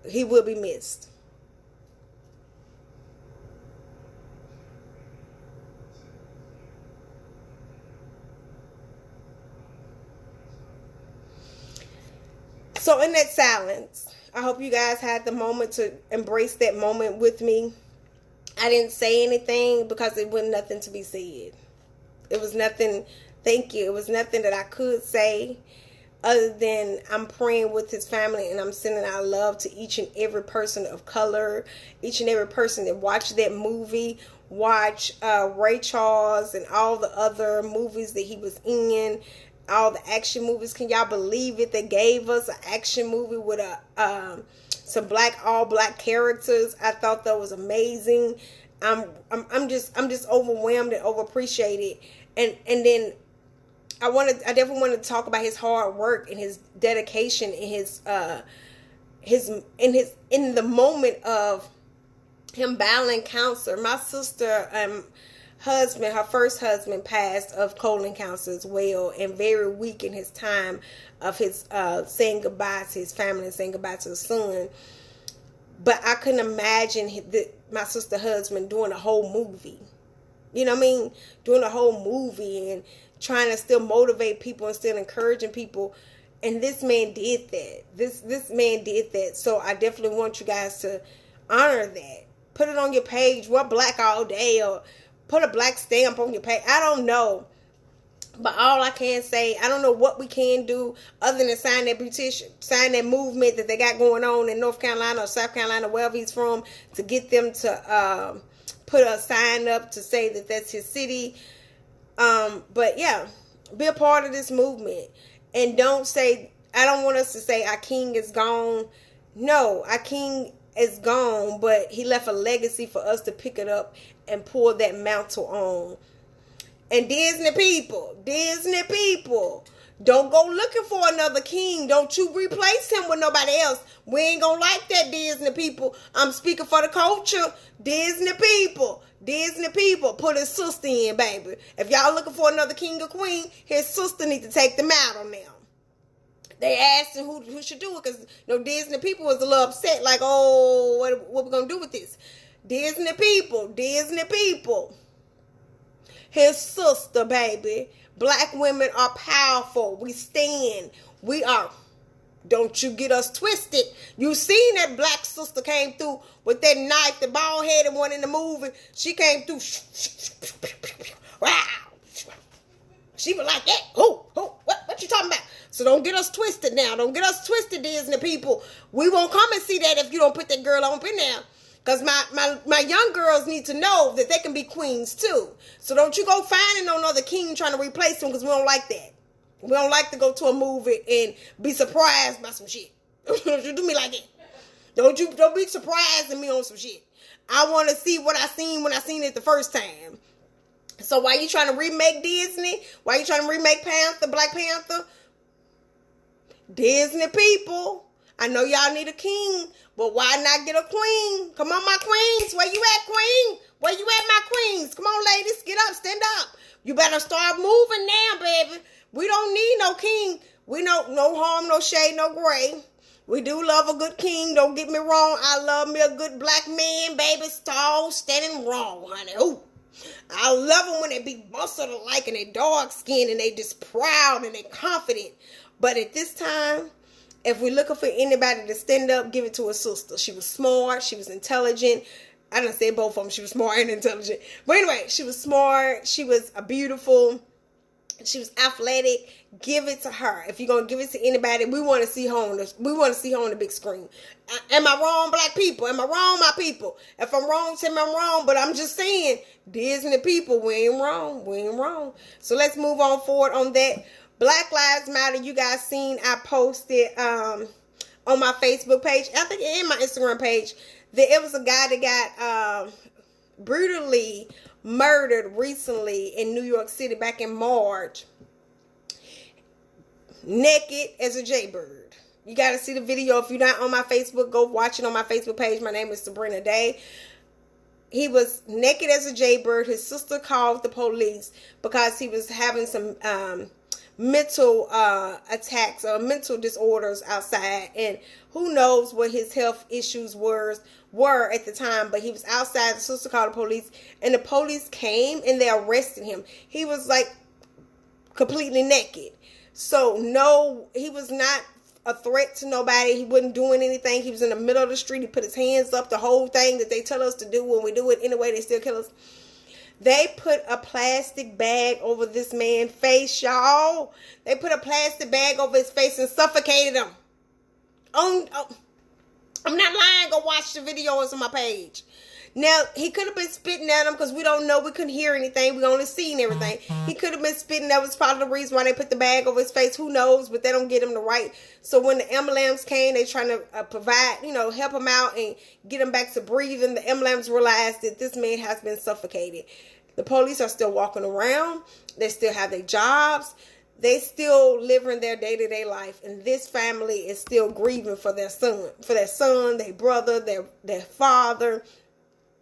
he will be missed. So in that silence, I hope you guys had the moment to embrace that moment with me. I didn't say anything because it was nothing to be said. It was nothing, thank you. It was nothing that I could say other than I'm praying with his family, and I'm sending our love to each and every person of color, each and every person that watched that movie, watch Ray Charles and all the other movies that he was in, all the action movies. Can y'all believe it? They gave us an action movie with some all black characters. I thought that was amazing. I'm just overwhelmed and overappreciated. And then I definitely want to talk about his hard work and his dedication and in the moment of him battling cancer. My sister husband, her first husband, passed of colon cancer as well, and very weak in his time of his saying goodbye to his family and saying goodbye to his son. But I couldn't imagine my sister's husband doing a whole movie. You know what I mean? Doing a whole movie and trying to still motivate people and still encouraging people. And this man did that. This man did that. So I definitely want you guys to honor that. Put it on your page. Wear black all day, or put a black stamp on your page. I don't know. But all I can say, I don't know what we can do other than sign that petition, sign that movement that they got going on in North Carolina or South Carolina, wherever he's from, to get them to put a sign up to say that that's his city. But yeah, be a part of this movement. And don't say, I don't want us to say our king is gone. No, our king is gone, but he left a legacy for us to pick it up and pour that mantle on. And Disney people, don't go looking for another king. Don't you replace him with nobody else. We ain't gonna like that, Disney people. I'm speaking for the culture. Disney people, put his sister in, baby. If y'all looking for another king or queen, his sister need to take the mantle now. They asked him who should do it, because Disney people was a little upset, like, oh, what we gonna do with this? Disney people. His sister, baby. Black women are powerful. We stand. We are. Don't you get us twisted. You seen that black sister came through with that knife, the bald-headed one in the movie. She came through. Wow. She was like that. Who? What you talking about? So don't get us twisted now. Don't get us twisted, Disney people. We won't come and see that if you don't put that girl on in there. Because my young girls need to know that they can be queens too. So don't you go finding no other king trying to replace them, because we don't like that. We don't like to go to a movie and be surprised by some shit. Don't you do me like that. Don't be surprising me on some shit. I want to see what I seen when I seen it the first time. So why you trying to remake Disney? Why you trying to remake Black Panther? Disney people, I know y'all need a king, but why not get a queen? Come on, my queens. Where you at, queen? Where you at, my queens? Come on, ladies. Get up. Stand up. You better start moving now, baby. We don't need no king. We know no harm, no shade, no gray. We do love a good king. Don't get me wrong. I love me a good black man, baby. Tall, standing wrong, honey. Ooh. I love them when they be busted alike and they dark skinned and they just proud and they confident. But at this time, if we're looking for anybody to stand up, give it to a sister. She was smart. She was intelligent. I done said both of them. She was smart and intelligent. But anyway, she was smart. She was beautiful. She was athletic. Give it to her. If you're going to give it to anybody, we want to see her on the big screen. Am I wrong, black people? Am I wrong, my people? If I'm wrong, tell me I'm wrong. But I'm just saying, Disney people, we ain't wrong. We ain't wrong. So let's move on forward on that. Black Lives Matter, you guys seen, I posted on my Facebook page, I think and my Instagram page, that it was a guy that got brutally murdered recently in New York City back in March, naked as a jaybird. You got to see the video. If you're not on my Facebook, go watch it on my Facebook page. My name is Sabrina Day. He was naked as a jaybird. His sister called the police because he was having some mental attacks or mental disorders outside, and who knows what his health issues were at the time, but he was outside. The sister called the police, and the police came and they arrested him. He was like completely naked. So no, he was not a threat to nobody. He wasn't doing anything. He was in the middle of the street. He put his hands up, the whole thing that they tell us to do. When we do it anyway, they still kill us. They put a plastic bag over this man's face, y'all. They put a plastic bag over his face and suffocated him. I'm not lying. Go watch the videos on my page. Now, he could have been spitting at him because we don't know. We couldn't hear anything. We only seen everything. He could have been spitting. That was part of the reason why they put the bag over his face. Who knows? But they don't get him the right. So when the ambulance came, they trying to provide, help him out and get him back to breathing. The ambulance realized that this man has been suffocated. The police are still walking around. They still have their jobs. They still living their day-to-day life. And this family is still grieving for their son, their brother, their father.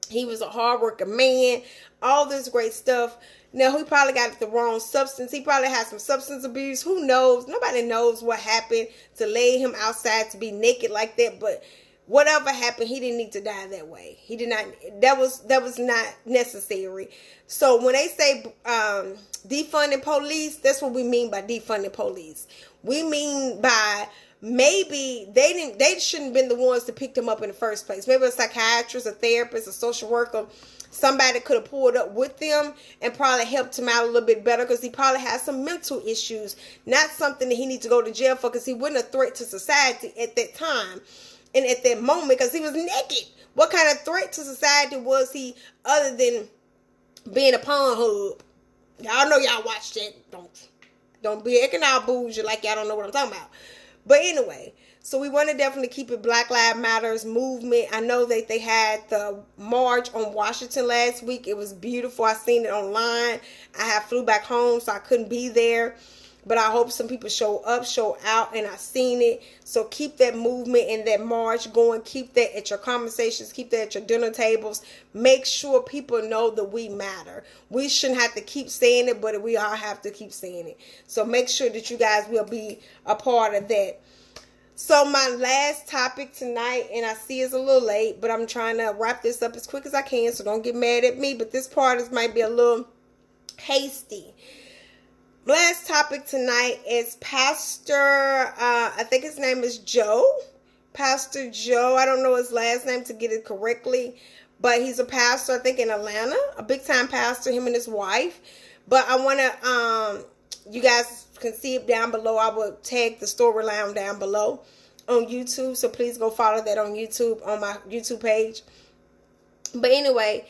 He was a hard-working man. All this great stuff. Now, he probably got the wrong substance. He probably had some substance abuse. Who knows? Nobody knows what happened to lay him outside to be naked like that. But whatever happened, he didn't need to die that way. He did not. That was not necessary. So when they say defunding police, that's what we mean by defunding police. We mean by maybe they shouldn't have been the ones to pick them up in the first place. Maybe a psychiatrist, a therapist, a social worker, somebody could have pulled up with them and probably helped him out a little bit better, because he probably has some mental issues, not something that he needs to go to jail for, because he wasn't a threat to society at that time and at that moment, because he was naked. What kind of threat to society was he other than being a pawn hub? Y'all know y'all watch that. Don't be acting all bougie like y'all don't know what I'm talking about. But anyway, so we want to definitely keep it Black Lives Matters movement. I know that they had the march on Washington last week. It was beautiful. I seen it online. I flew back home, so I couldn't be there. But I hope some people show up, show out, and I seen it. So keep that movement and that march going. Keep that at your conversations. Keep that at your dinner tables. Make sure people know that we matter. We shouldn't have to keep saying it, but we all have to keep saying it. So make sure that you guys will be a part of that. So my last topic tonight, and I see it's a little late, but I'm trying to wrap this up as quick as I can, so don't get mad at me. But this part might be a little hasty. Last topic tonight is Pastor, I think his name is Joe. Pastor Joe. I don't know his last name to get it correctly, but he's a pastor, I think, in Atlanta. A big-time pastor, him and his wife. But I want to, you guys can see it down below. I will tag the storyline down below on YouTube, so please go follow that on YouTube, on my YouTube page. But anyway,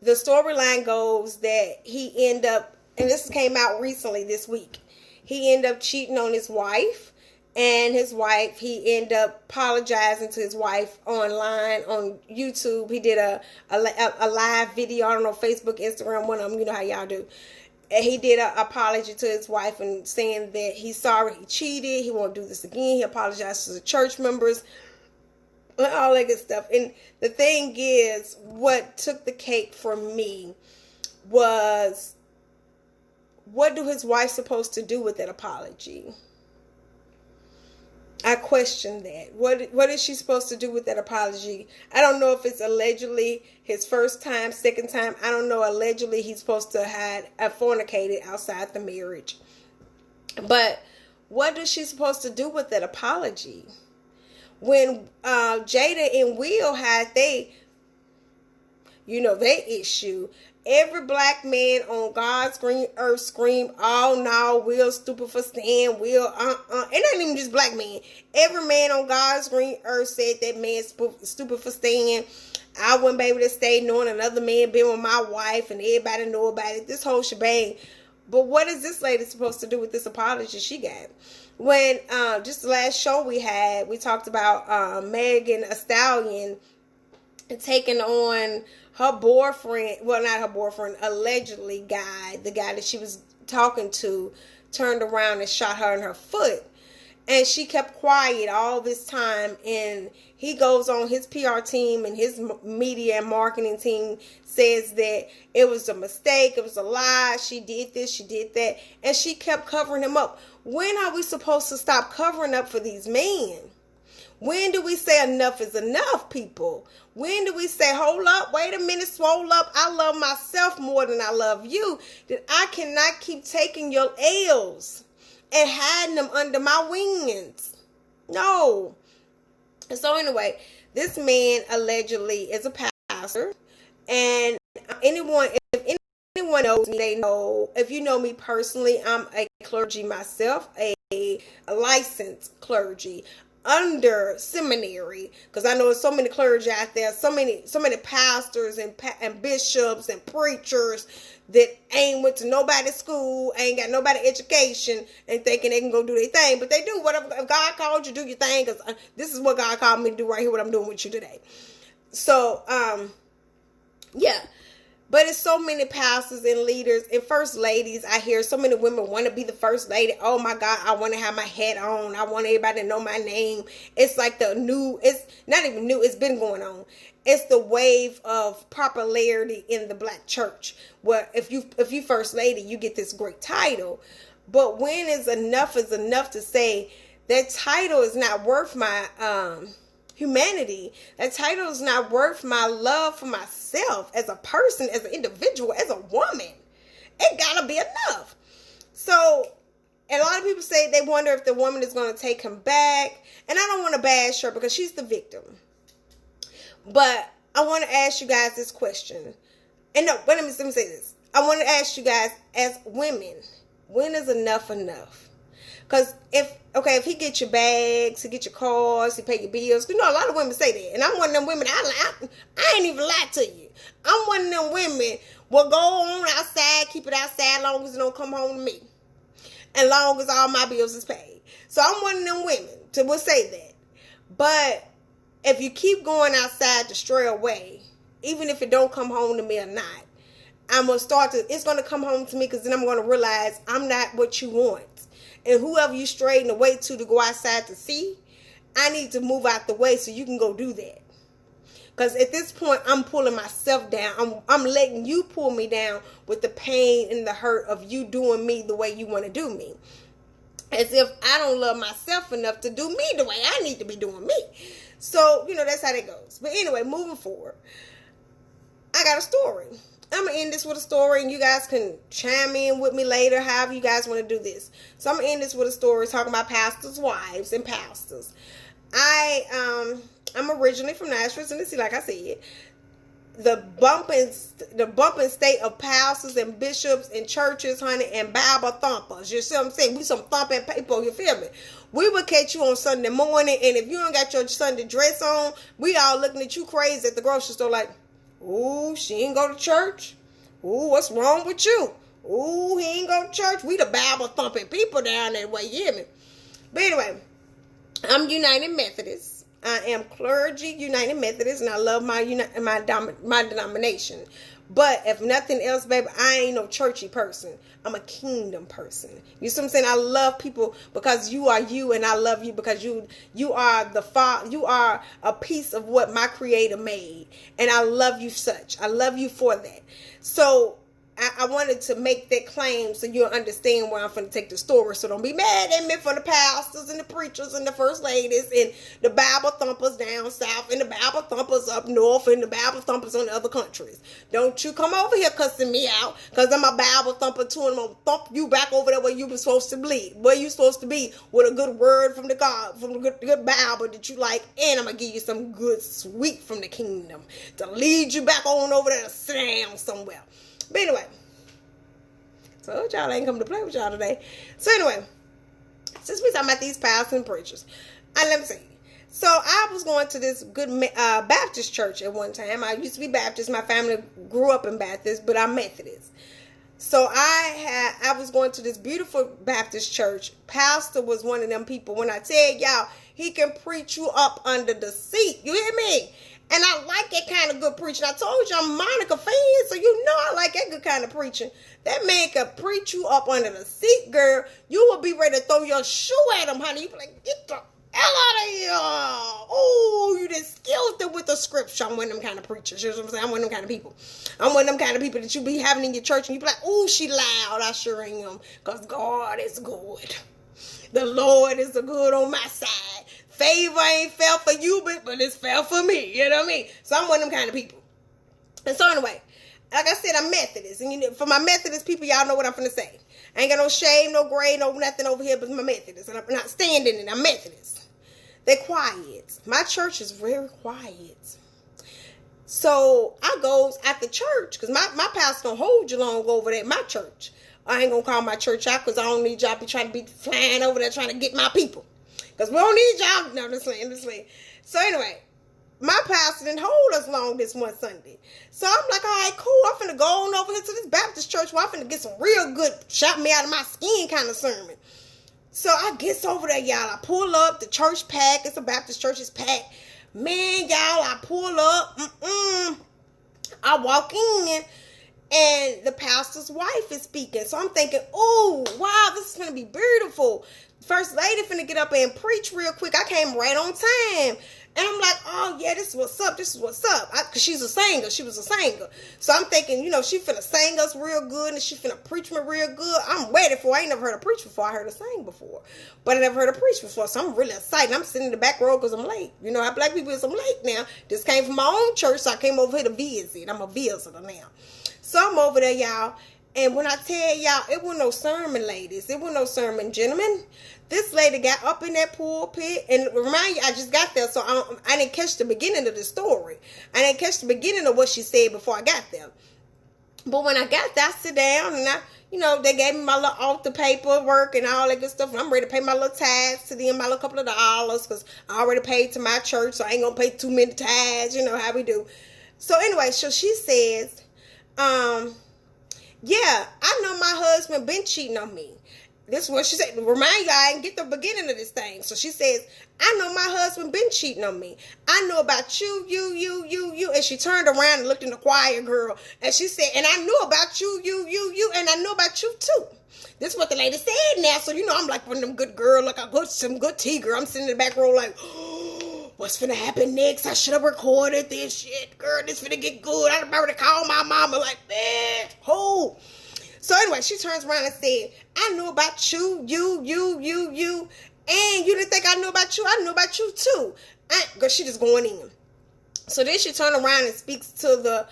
the storyline goes that he ended up, and this came out recently this week, he ended up cheating on his wife, and he ended up apologizing to his wife online on YouTube. He did a live video, I don't know, Facebook, Instagram, one of them, you know how y'all do. And he did an apology to his wife and saying that he's sorry he cheated, he won't do this again, he apologized to the church members, all that good stuff. And the thing is, what took the cake for me was, what do his wife supposed to do with that apology? I question that. What is she supposed to do with that apology? I don't know if it's allegedly his first time, second time. I don't know. Allegedly, he's supposed to have fornicated outside the marriage. But what is she supposed to do with that apology? When Jada and Will had their issue, every black man on God's green earth screamed, "Oh no, Will stupid for staying, Will It ain't even just black men. Every man on God's green earth said that man stupid for staying. I wouldn't be able to stay knowing another man been with my wife, and everybody know about it. This whole shebang." But what is this lady supposed to do with this apology she got? When just the last show we had, we talked about Megan Thee Stallion taking on her boyfriend, well, not her boyfriend, allegedly the guy that she was talking to, turned around and shot her in her foot. And she kept quiet all this time. And he goes on, his PR team and his media and marketing team says that it was a mistake, it was a lie, she did this, she did that. And she kept covering him up. When are we supposed to stop covering up for these men? When do we say enough is enough, people? When do we say, hold up, wait a minute, swole up, I love myself more than I love you, that I cannot keep taking your L's and hiding them under my wings? No. And so anyway, this man allegedly is a pastor, and if anyone knows me, they know, if you know me personally, I'm a clergy myself, a licensed clergy under seminary, because I know there's so many clergy out there, so many pastors and bishops and preachers that ain't went to nobody's school, ain't got nobody education, and thinking they can go do their thing. But they do whatever. If God called you, do your thing, because this is what God called me to do right here, what I'm doing with you today. So yeah. But it's so many pastors and leaders and first ladies. I hear so many women want to be the first lady. Oh my God, I want to have my hat on. I want everybody to know my name. It's like it's not even new. It's been going on. It's the wave of popularity in the black church, where if you first lady, you get this great title. But when is enough to say that title is not worth my, humanity. That title is not worth my love for myself as a person, as an individual, as a woman. It gotta be enough. So, and a lot of people say they wonder if the woman is going to take him back. And I don't want to bash her because she's the victim. But I want to ask you guys this question. And no, let me say this. I want to ask you guys as women, when is enough enough? Because if he get your bags, he get your cars, he pay your bills. You know, a lot of women say that. And I'm one of them women, I ain't even lie to you. I'm one of them women will go on outside, keep it outside as long as it don't come home to me. And long as all my bills is paid. So I'm one of them women will say that. But if you keep going outside to stray away, even if it don't come home to me or not, I'm going to it's going to come home to me, because then I'm going to realize I'm not what you want. And whoever you straying away to go outside to see, I need to move out the way so you can go do that. Because at this point, I'm pulling myself down. I'm letting you pull me down with the pain and the hurt of you doing me the way you want to do me. As if I don't love myself enough to do me the way I need to be doing me. So, that's how that goes. But anyway, moving forward, I got a story. I'm going to end this with a story, and you guys can chime in with me later, however you guys want to do this. So I'm going to end this with a story talking about pastors' wives and pastors. I'm originally from Nashville, Tennessee, like I said. The bumping state of pastors and bishops and churches, honey, and Bible thumpers. You see what I'm saying? We some thumping people, you feel me? We will catch you on Sunday morning, and if you ain't got your Sunday dress on, we all looking at you crazy at the grocery store like, ooh, she ain't go to church. Ooh, what's wrong with you? Ooh, he ain't go to church. We the Bible thumping people down that way, you hear me? But anyway, I'm United Methodist. I am clergy United Methodist, and I love my denomination. But if nothing else, baby, I ain't no churchy person. I'm a kingdom person. You see what I'm saying? I love people because you are you, and I love you because you are you are a piece of what my Creator made, and I love you such. I love you for that. So I wanted to make that claim so you'll understand where I'm going to take the story. So don't be mad at me for the pastors and the preachers and the first ladies and the Bible thumpers down south and the Bible thumpers up north and the Bible thumpers on the other countries. Don't you come over here cussing me out, because I'm a Bible thumper too, and I'm going to thump you back over there where you were supposed to be. Where you supposed to be with a good word from the God, from the good Bible that you like, and I'm going to give you some good sweet from the kingdom to lead you back on over there to sit down somewhere. But anyway, so y'all ain't come to play with y'all today. So anyway, since we talking about these pastors and preachers, let me see. So I was going to this good Baptist church at one time. I used to be Baptist. My family grew up in Baptist, but I'm Methodist. So I was going to this beautiful Baptist church. Pastor was one of them people. When I tell y'all, he can preach you up under the seat. You hear me? And I like that kind of good preaching. I told you I'm a Monica fan, so you know I like that good kind of preaching. That man can preach you up under the seat, girl. You will be ready to throw your shoe at him, honey. You be like, get the hell out of here. Oh, you just killed it with the scripture. I'm one of them kind of preachers. You know what I'm saying? I'm one of them kind of people. I'm one of them kind of people that you be having in your church, and you be like, oh, she loud. I sure am, because God is good. The Lord is the good on my side. Favor ain't fair for you, but it's fair for me. You know what I mean? So I'm one of them kind of people. And so anyway, like I said, I'm Methodist. And for my Methodist people, y'all know what I'm finna say. I ain't got no shame, no grade, no nothing over here, but my Methodist. And I'm not standing in it. I'm Methodist. They're quiet. My church is very quiet. So I goes at the church, because my pastor don't hold you long over there at my church. I ain't gonna call my church out, because I don't need y'all be trying to be flying over there trying to get my people. Because we don't need y'all. No, this way. So anyway, my pastor didn't hold us long this one Sunday. So I'm like, all right, cool. I'm finna go on over here to this Baptist church where I'm finna get some real good, shout me out of my skin kind of sermon. So I gets over there, y'all. I pull up. The church packed. It's a Baptist church. It's packed. Man, y'all, I pull up. I walk in. And the pastor's wife is speaking. So I'm thinking, oh, wow, this is going to be beautiful. First lady finna get up and preach real quick. I came right on time. And I'm like, oh, yeah, this is what's up. This is what's up. Because she's a singer. She was a singer. So I'm thinking, she finna sing us real good. And she finna preach me real good. I'm ready for it. I ain't never heard her preach before. I heard her sing before. But I never heard her preach before. So I'm really excited. I'm sitting in the back row because I'm late. You know how black people is. I'm late now. This came from my own church. So I came over here to visit. I'm a visitor now. So I'm over there, y'all. And when I tell y'all, it wasn't no sermon, ladies. It wasn't no sermon, gentlemen. This lady got up in that pulpit, and remind you, I just got there, so I didn't catch the beginning of the story. I didn't catch the beginning of what she said before I got there. But when I got there, I sit down, and they gave me my little altar paperwork and all that good stuff, and I'm ready to pay my little tithes to them, my little couple of dollars, because I already paid to my church, so I ain't gonna pay too many tithes, how we do. So anyway, so she says, yeah, I know my husband been cheating on me. This is what she said. Remind you, I didn't get the beginning of this thing. So she says, I know my husband been cheating on me. I know about you. And she turned around and looked in the choir, girl. And she said, and I knew about you, and I know about you too. This is what the lady said now. So, I'm like one of them good girls, like some good tea girl. I'm sitting in the back row like, oh, what's finna happen next? I should have recorded this shit. Girl, this finna get good. I'm about to call my mama like, man, who? So anyway, she turns around and said, I know about you. And you didn't think I knew about you? I knew about you too. Girl, she just going in. So then she turned around and speaks to the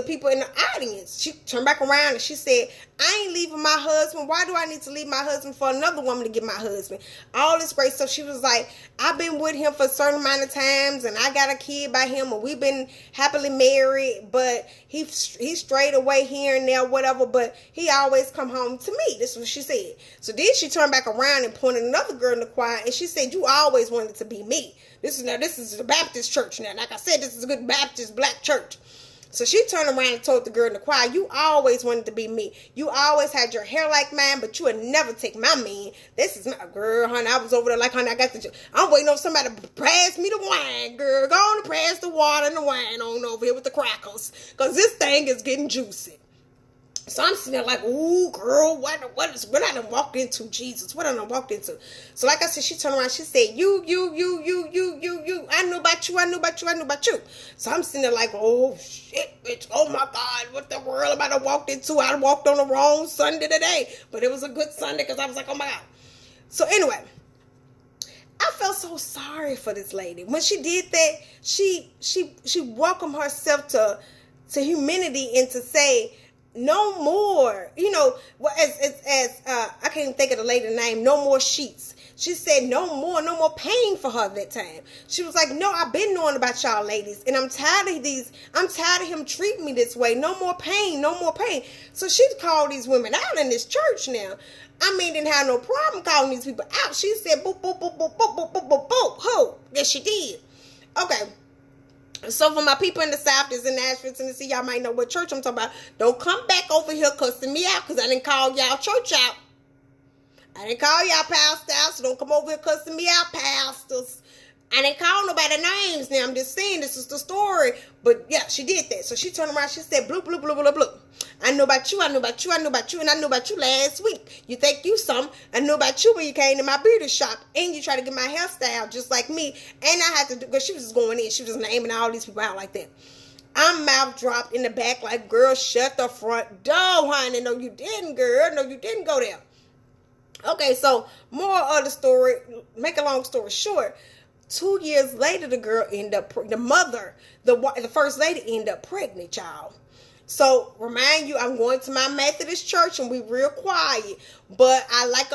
people in the audience. She turned back around and she said, I ain't leaving my husband. Why do I need to leave my husband for another woman to get my husband? All this great stuff. She was like, I've been with him for a certain amount of times and I got a kid by him and we've been happily married, but he strayed away here and there, whatever, but he always come home to me. This is what she said. So then she turned back around and pointed another girl in the choir and she said, you always wanted to be me. This is the Baptist church now. Like I said, this is a good Baptist black church. So she turned around and told the girl in the choir, you always wanted to be me. You always had your hair like mine, but you would never take my man. This is my girl, honey. I was over there like, honey, I'm waiting on somebody to pass me the wine, girl. Go on and pass the water and the wine on over here with the crackers. Because this thing is getting juicy. So I'm sitting there like, ooh, girl, what I done walked into, Jesus? What I done walked into? So like I said, she turned around, she said, you, I knew about you. So I'm sitting there like, oh, shit, bitch, oh my God, what the world am I done walked into? I walked on the wrong Sunday today. But it was a good Sunday because I was like, oh my God. So anyway, I felt so sorry for this lady. When she did that, she welcomed herself to humanity and to say, no more, as I can't even think of the lady's name, no more sheets. She said no more pain for her that time. She was like, no, I've been knowing about y'all ladies, and I'm tired of him treating me this way. No more pain. So she called these women out in this church now. I mean, didn't have no problem calling these people out. She said, boop, boop, boop, boop, boop, boop, boop, boop, boop. Who? Yes, she did. Okay. So for my people in the South that's in Nashville, Tennessee, y'all might know what church I'm talking about. Don't come back over here cussing me out because I didn't call y'all church out. I didn't call y'all pastor out, so don't come over here cussing me out, pastors. I didn't call nobody names now. I'm just saying this is the story. But yeah, she did that. So she turned around, she said, blue, blue, blue, blue, blue. I know about you, and I know about you last week. You think you something. I know about you when you came to my beauty shop and you tried to get my hairstyle just like me. And I had to do, because she was just going in. She was naming all these people out like that. I'm mouth dropped in the back like, girl, shut the front door, honey. No, you didn't, girl. No, you didn't go there. Okay, so more of the story, make a long story short, 2 years later, the girl ended up, the first lady ended up pregnant, y'all. So, remind you, I'm going to my Methodist church and we real quiet. But I'm like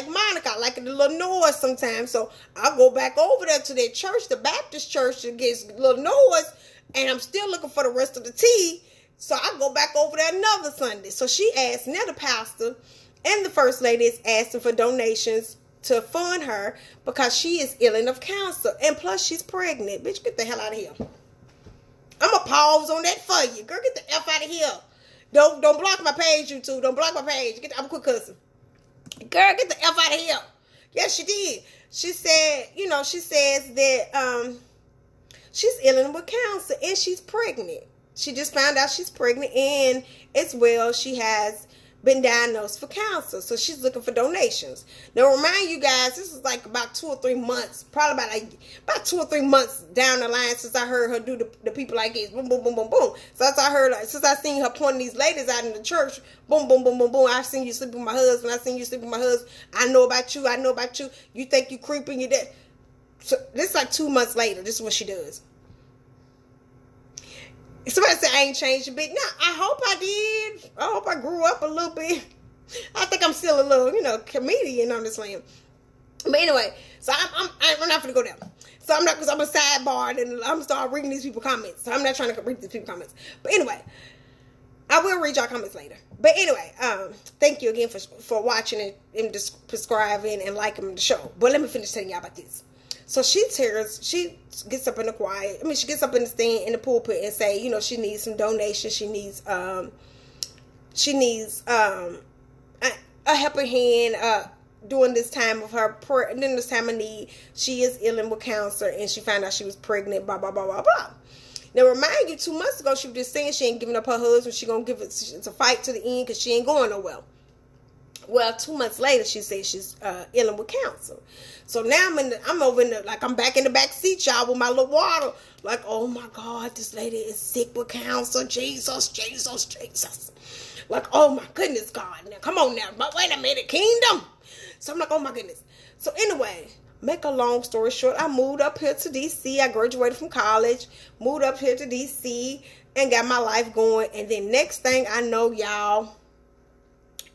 Monica, I like a little noise sometimes. So, I'll go back over there to that church, the Baptist church, that gets a little noise. And I'm still looking for the rest of the tea. So, I go back over there another Sunday. So, she asked, now the pastor and the first lady is asking for donations to fund her because she is ill of cancer. And plus, she's pregnant. Bitch, get the hell out of here. I'm going to pause on that for you. Girl, get the F out of here. Don't block my page, you two. Don't block my page. I'm quit cussing. Girl, get the F out of here. Yes, she did. She said, she says that she's ill with cancer and she's pregnant. She just found out she's pregnant and as well she has been diagnosed for cancer. So she's looking for donations. Now, remind you guys, this is like about 2 or 3 months, probably about 2 or 3 months down the line since I heard her do the people like this. Boom, boom, boom, boom, boom. So as I heard, since I seen her pointing these ladies out in the church, boom, boom, boom, boom, boom. I've seen you sleep with my husband. I've seen you sleep with my husband. I know about you. I know about you. You think you creeping, you dead. So this is like 2 months later. This is what she does. Somebody said I ain't changed a bit. No, I hope I did. I hope I grew up a little bit. I think I'm still a little, comedian on this land. But anyway, so I'm not gonna go there. So I'm not, because I'm a sidebar and I'm gonna start reading these people's comments. So I'm not trying to read these people's comments. But anyway, I will read y'all comments later. But anyway, thank you again for watching and subscribing and liking the show. But let me finish telling y'all about this. So she gets up in the choir. She gets up in the stand in the pulpit and say, she needs some donations. She needs a helping hand during this time of her during this time of need. She is ill with cancer, and she found out she was pregnant. Blah blah blah blah blah. Now, remind you, 2 months ago she was just saying she ain't giving up her husband. She gonna give it to fight to the end because she ain't going nowhere. Well, 2 months later, she says she's ill with cancer. So now I'm back in the back seat, y'all, with my little water. Like, oh my God, this lady is sick with cancer. Jesus, Jesus, Jesus. Like, oh my goodness, God. Now, come on now. But wait a minute, kingdom. So I'm like, oh my goodness. So anyway, make a long story short, I moved up here to D.C. I graduated from college, moved up here to D.C. and got my life going. And then next thing I know, y'all,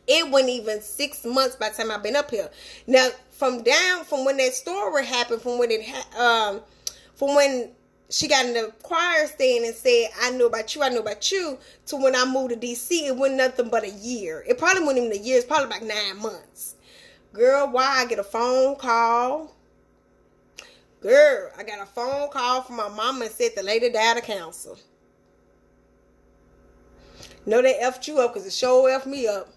it wasn't even 6 months by the time I've been up here. Now, from when that story happened, from when she got in the choir stand and said, I know about you, to when I moved to D.C., it wasn't nothing but a year. It probably wasn't even a year. It's probably about 9 months. Girl, why? I get a phone call. Girl, I got a phone call from my mama and said the lady died of cancer. No, they effed you up because it sure effed me up.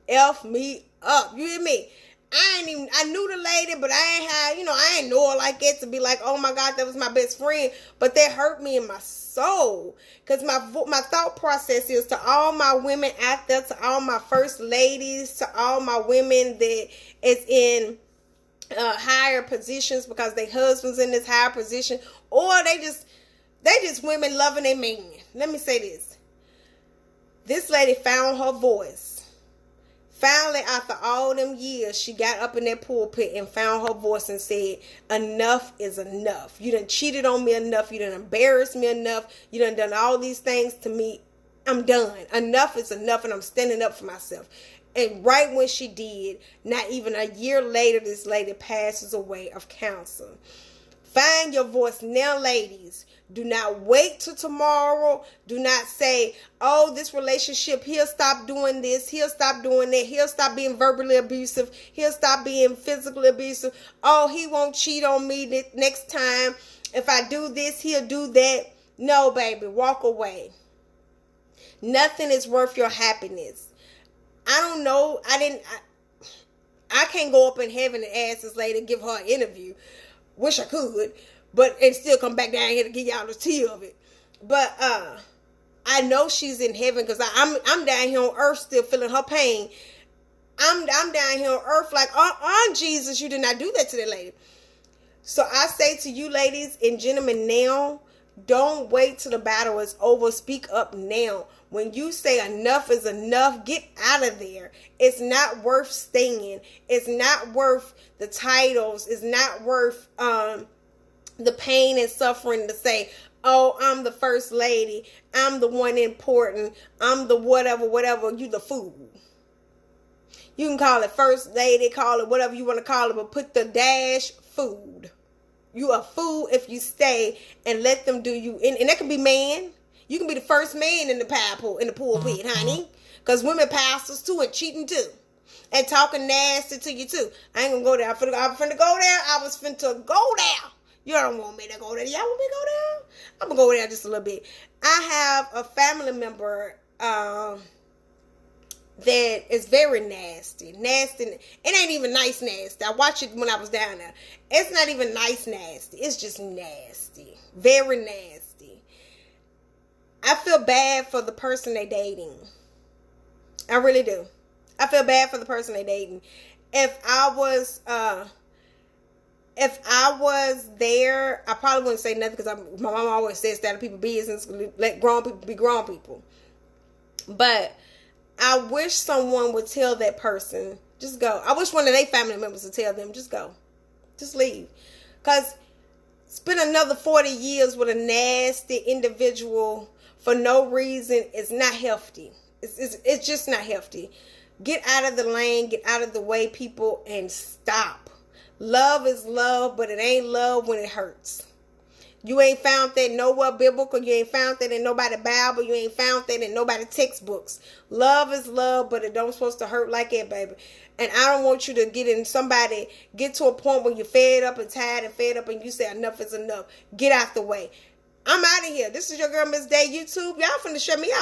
F me up. You hear me? I knew the lady, but I ain't know her like that to be like, oh my God, that was my best friend. But that hurt me in my soul. Because my thought process is to all my women out there, to all my first ladies, to all my women that is in higher positions because their husband's in this higher position, or they just women loving their man. Let me say this. This lady found her voice. Finally, after all them years, she got up in that pulpit and found her voice and said, enough is enough. You done cheated on me enough. You done embarrassed me enough. You done all these things to me. I'm done. Enough is enough, and I'm standing up for myself. And right when she did, not even a year later, this lady passes away of cancer. Find your voice now, ladies. Do not wait till tomorrow. Do not say, oh, this relationship, he'll stop doing this. He'll stop doing that. He'll stop being verbally abusive. He'll stop being physically abusive. Oh, he won't cheat on me next time. If I do this, he'll do that. No, baby, walk away. Nothing is worth your happiness. I don't know. I can't go up in heaven and ask this lady to give her an interview. Wish I could. But and still come back down here to give y'all the tea of it. But I know she's in heaven because I'm down here on earth still feeling her pain. I'm down here on earth like, Jesus, you did not do that to that lady. So I say to you ladies and gentlemen now, don't wait till the battle is over. Speak up now. When you say enough is enough, get out of there. It's not worth staying. It's not worth the titles. It's not worth the pain and suffering to say, oh, I'm the first lady. I'm the one important. I'm the whatever. You the fool. You can call it first lady, call it whatever you want to call it, but put the dash food. You a fool if you stay and let them do you. And that can be man. You can be the first man in the pulpit, honey. Because women pastors too and cheating too. And talking nasty to you too. I ain't gonna go there. I'm finna go there. I was finna go there. You don't want me to go there. Y'all want me to go there? I'm going to go there just a little bit. I have a family member that is very nasty. Nasty. It ain't even nice nasty. I watched it when I was down there. It's not even nice nasty. It's just nasty. Very nasty. I feel bad for the person they're dating. I really do. I feel bad for the person they dating. If I was there, I probably wouldn't say nothing because my mom always says that to people business, let grown people be grown people. But I wish someone would tell that person, just go. I wish one of their family members would tell them, just go. Just leave. Because spend another 40 years with a nasty individual for no reason is not healthy. It's just not healthy. Get out of the lane, get out of the way, people, and stop. Love is love, but it ain't love when it hurts. You ain't found that nowhere biblical. You ain't found that in nobody Bible. You ain't found that in nobody textbooks. Love is love, but it don't supposed to hurt like that, baby. And I don't want you to get to a point where you're fed up and tired and fed up and you say enough is enough. Get out the way. I'm out of here. This is your girl, Ms.Day, YouTube. Y'all finna shut me out.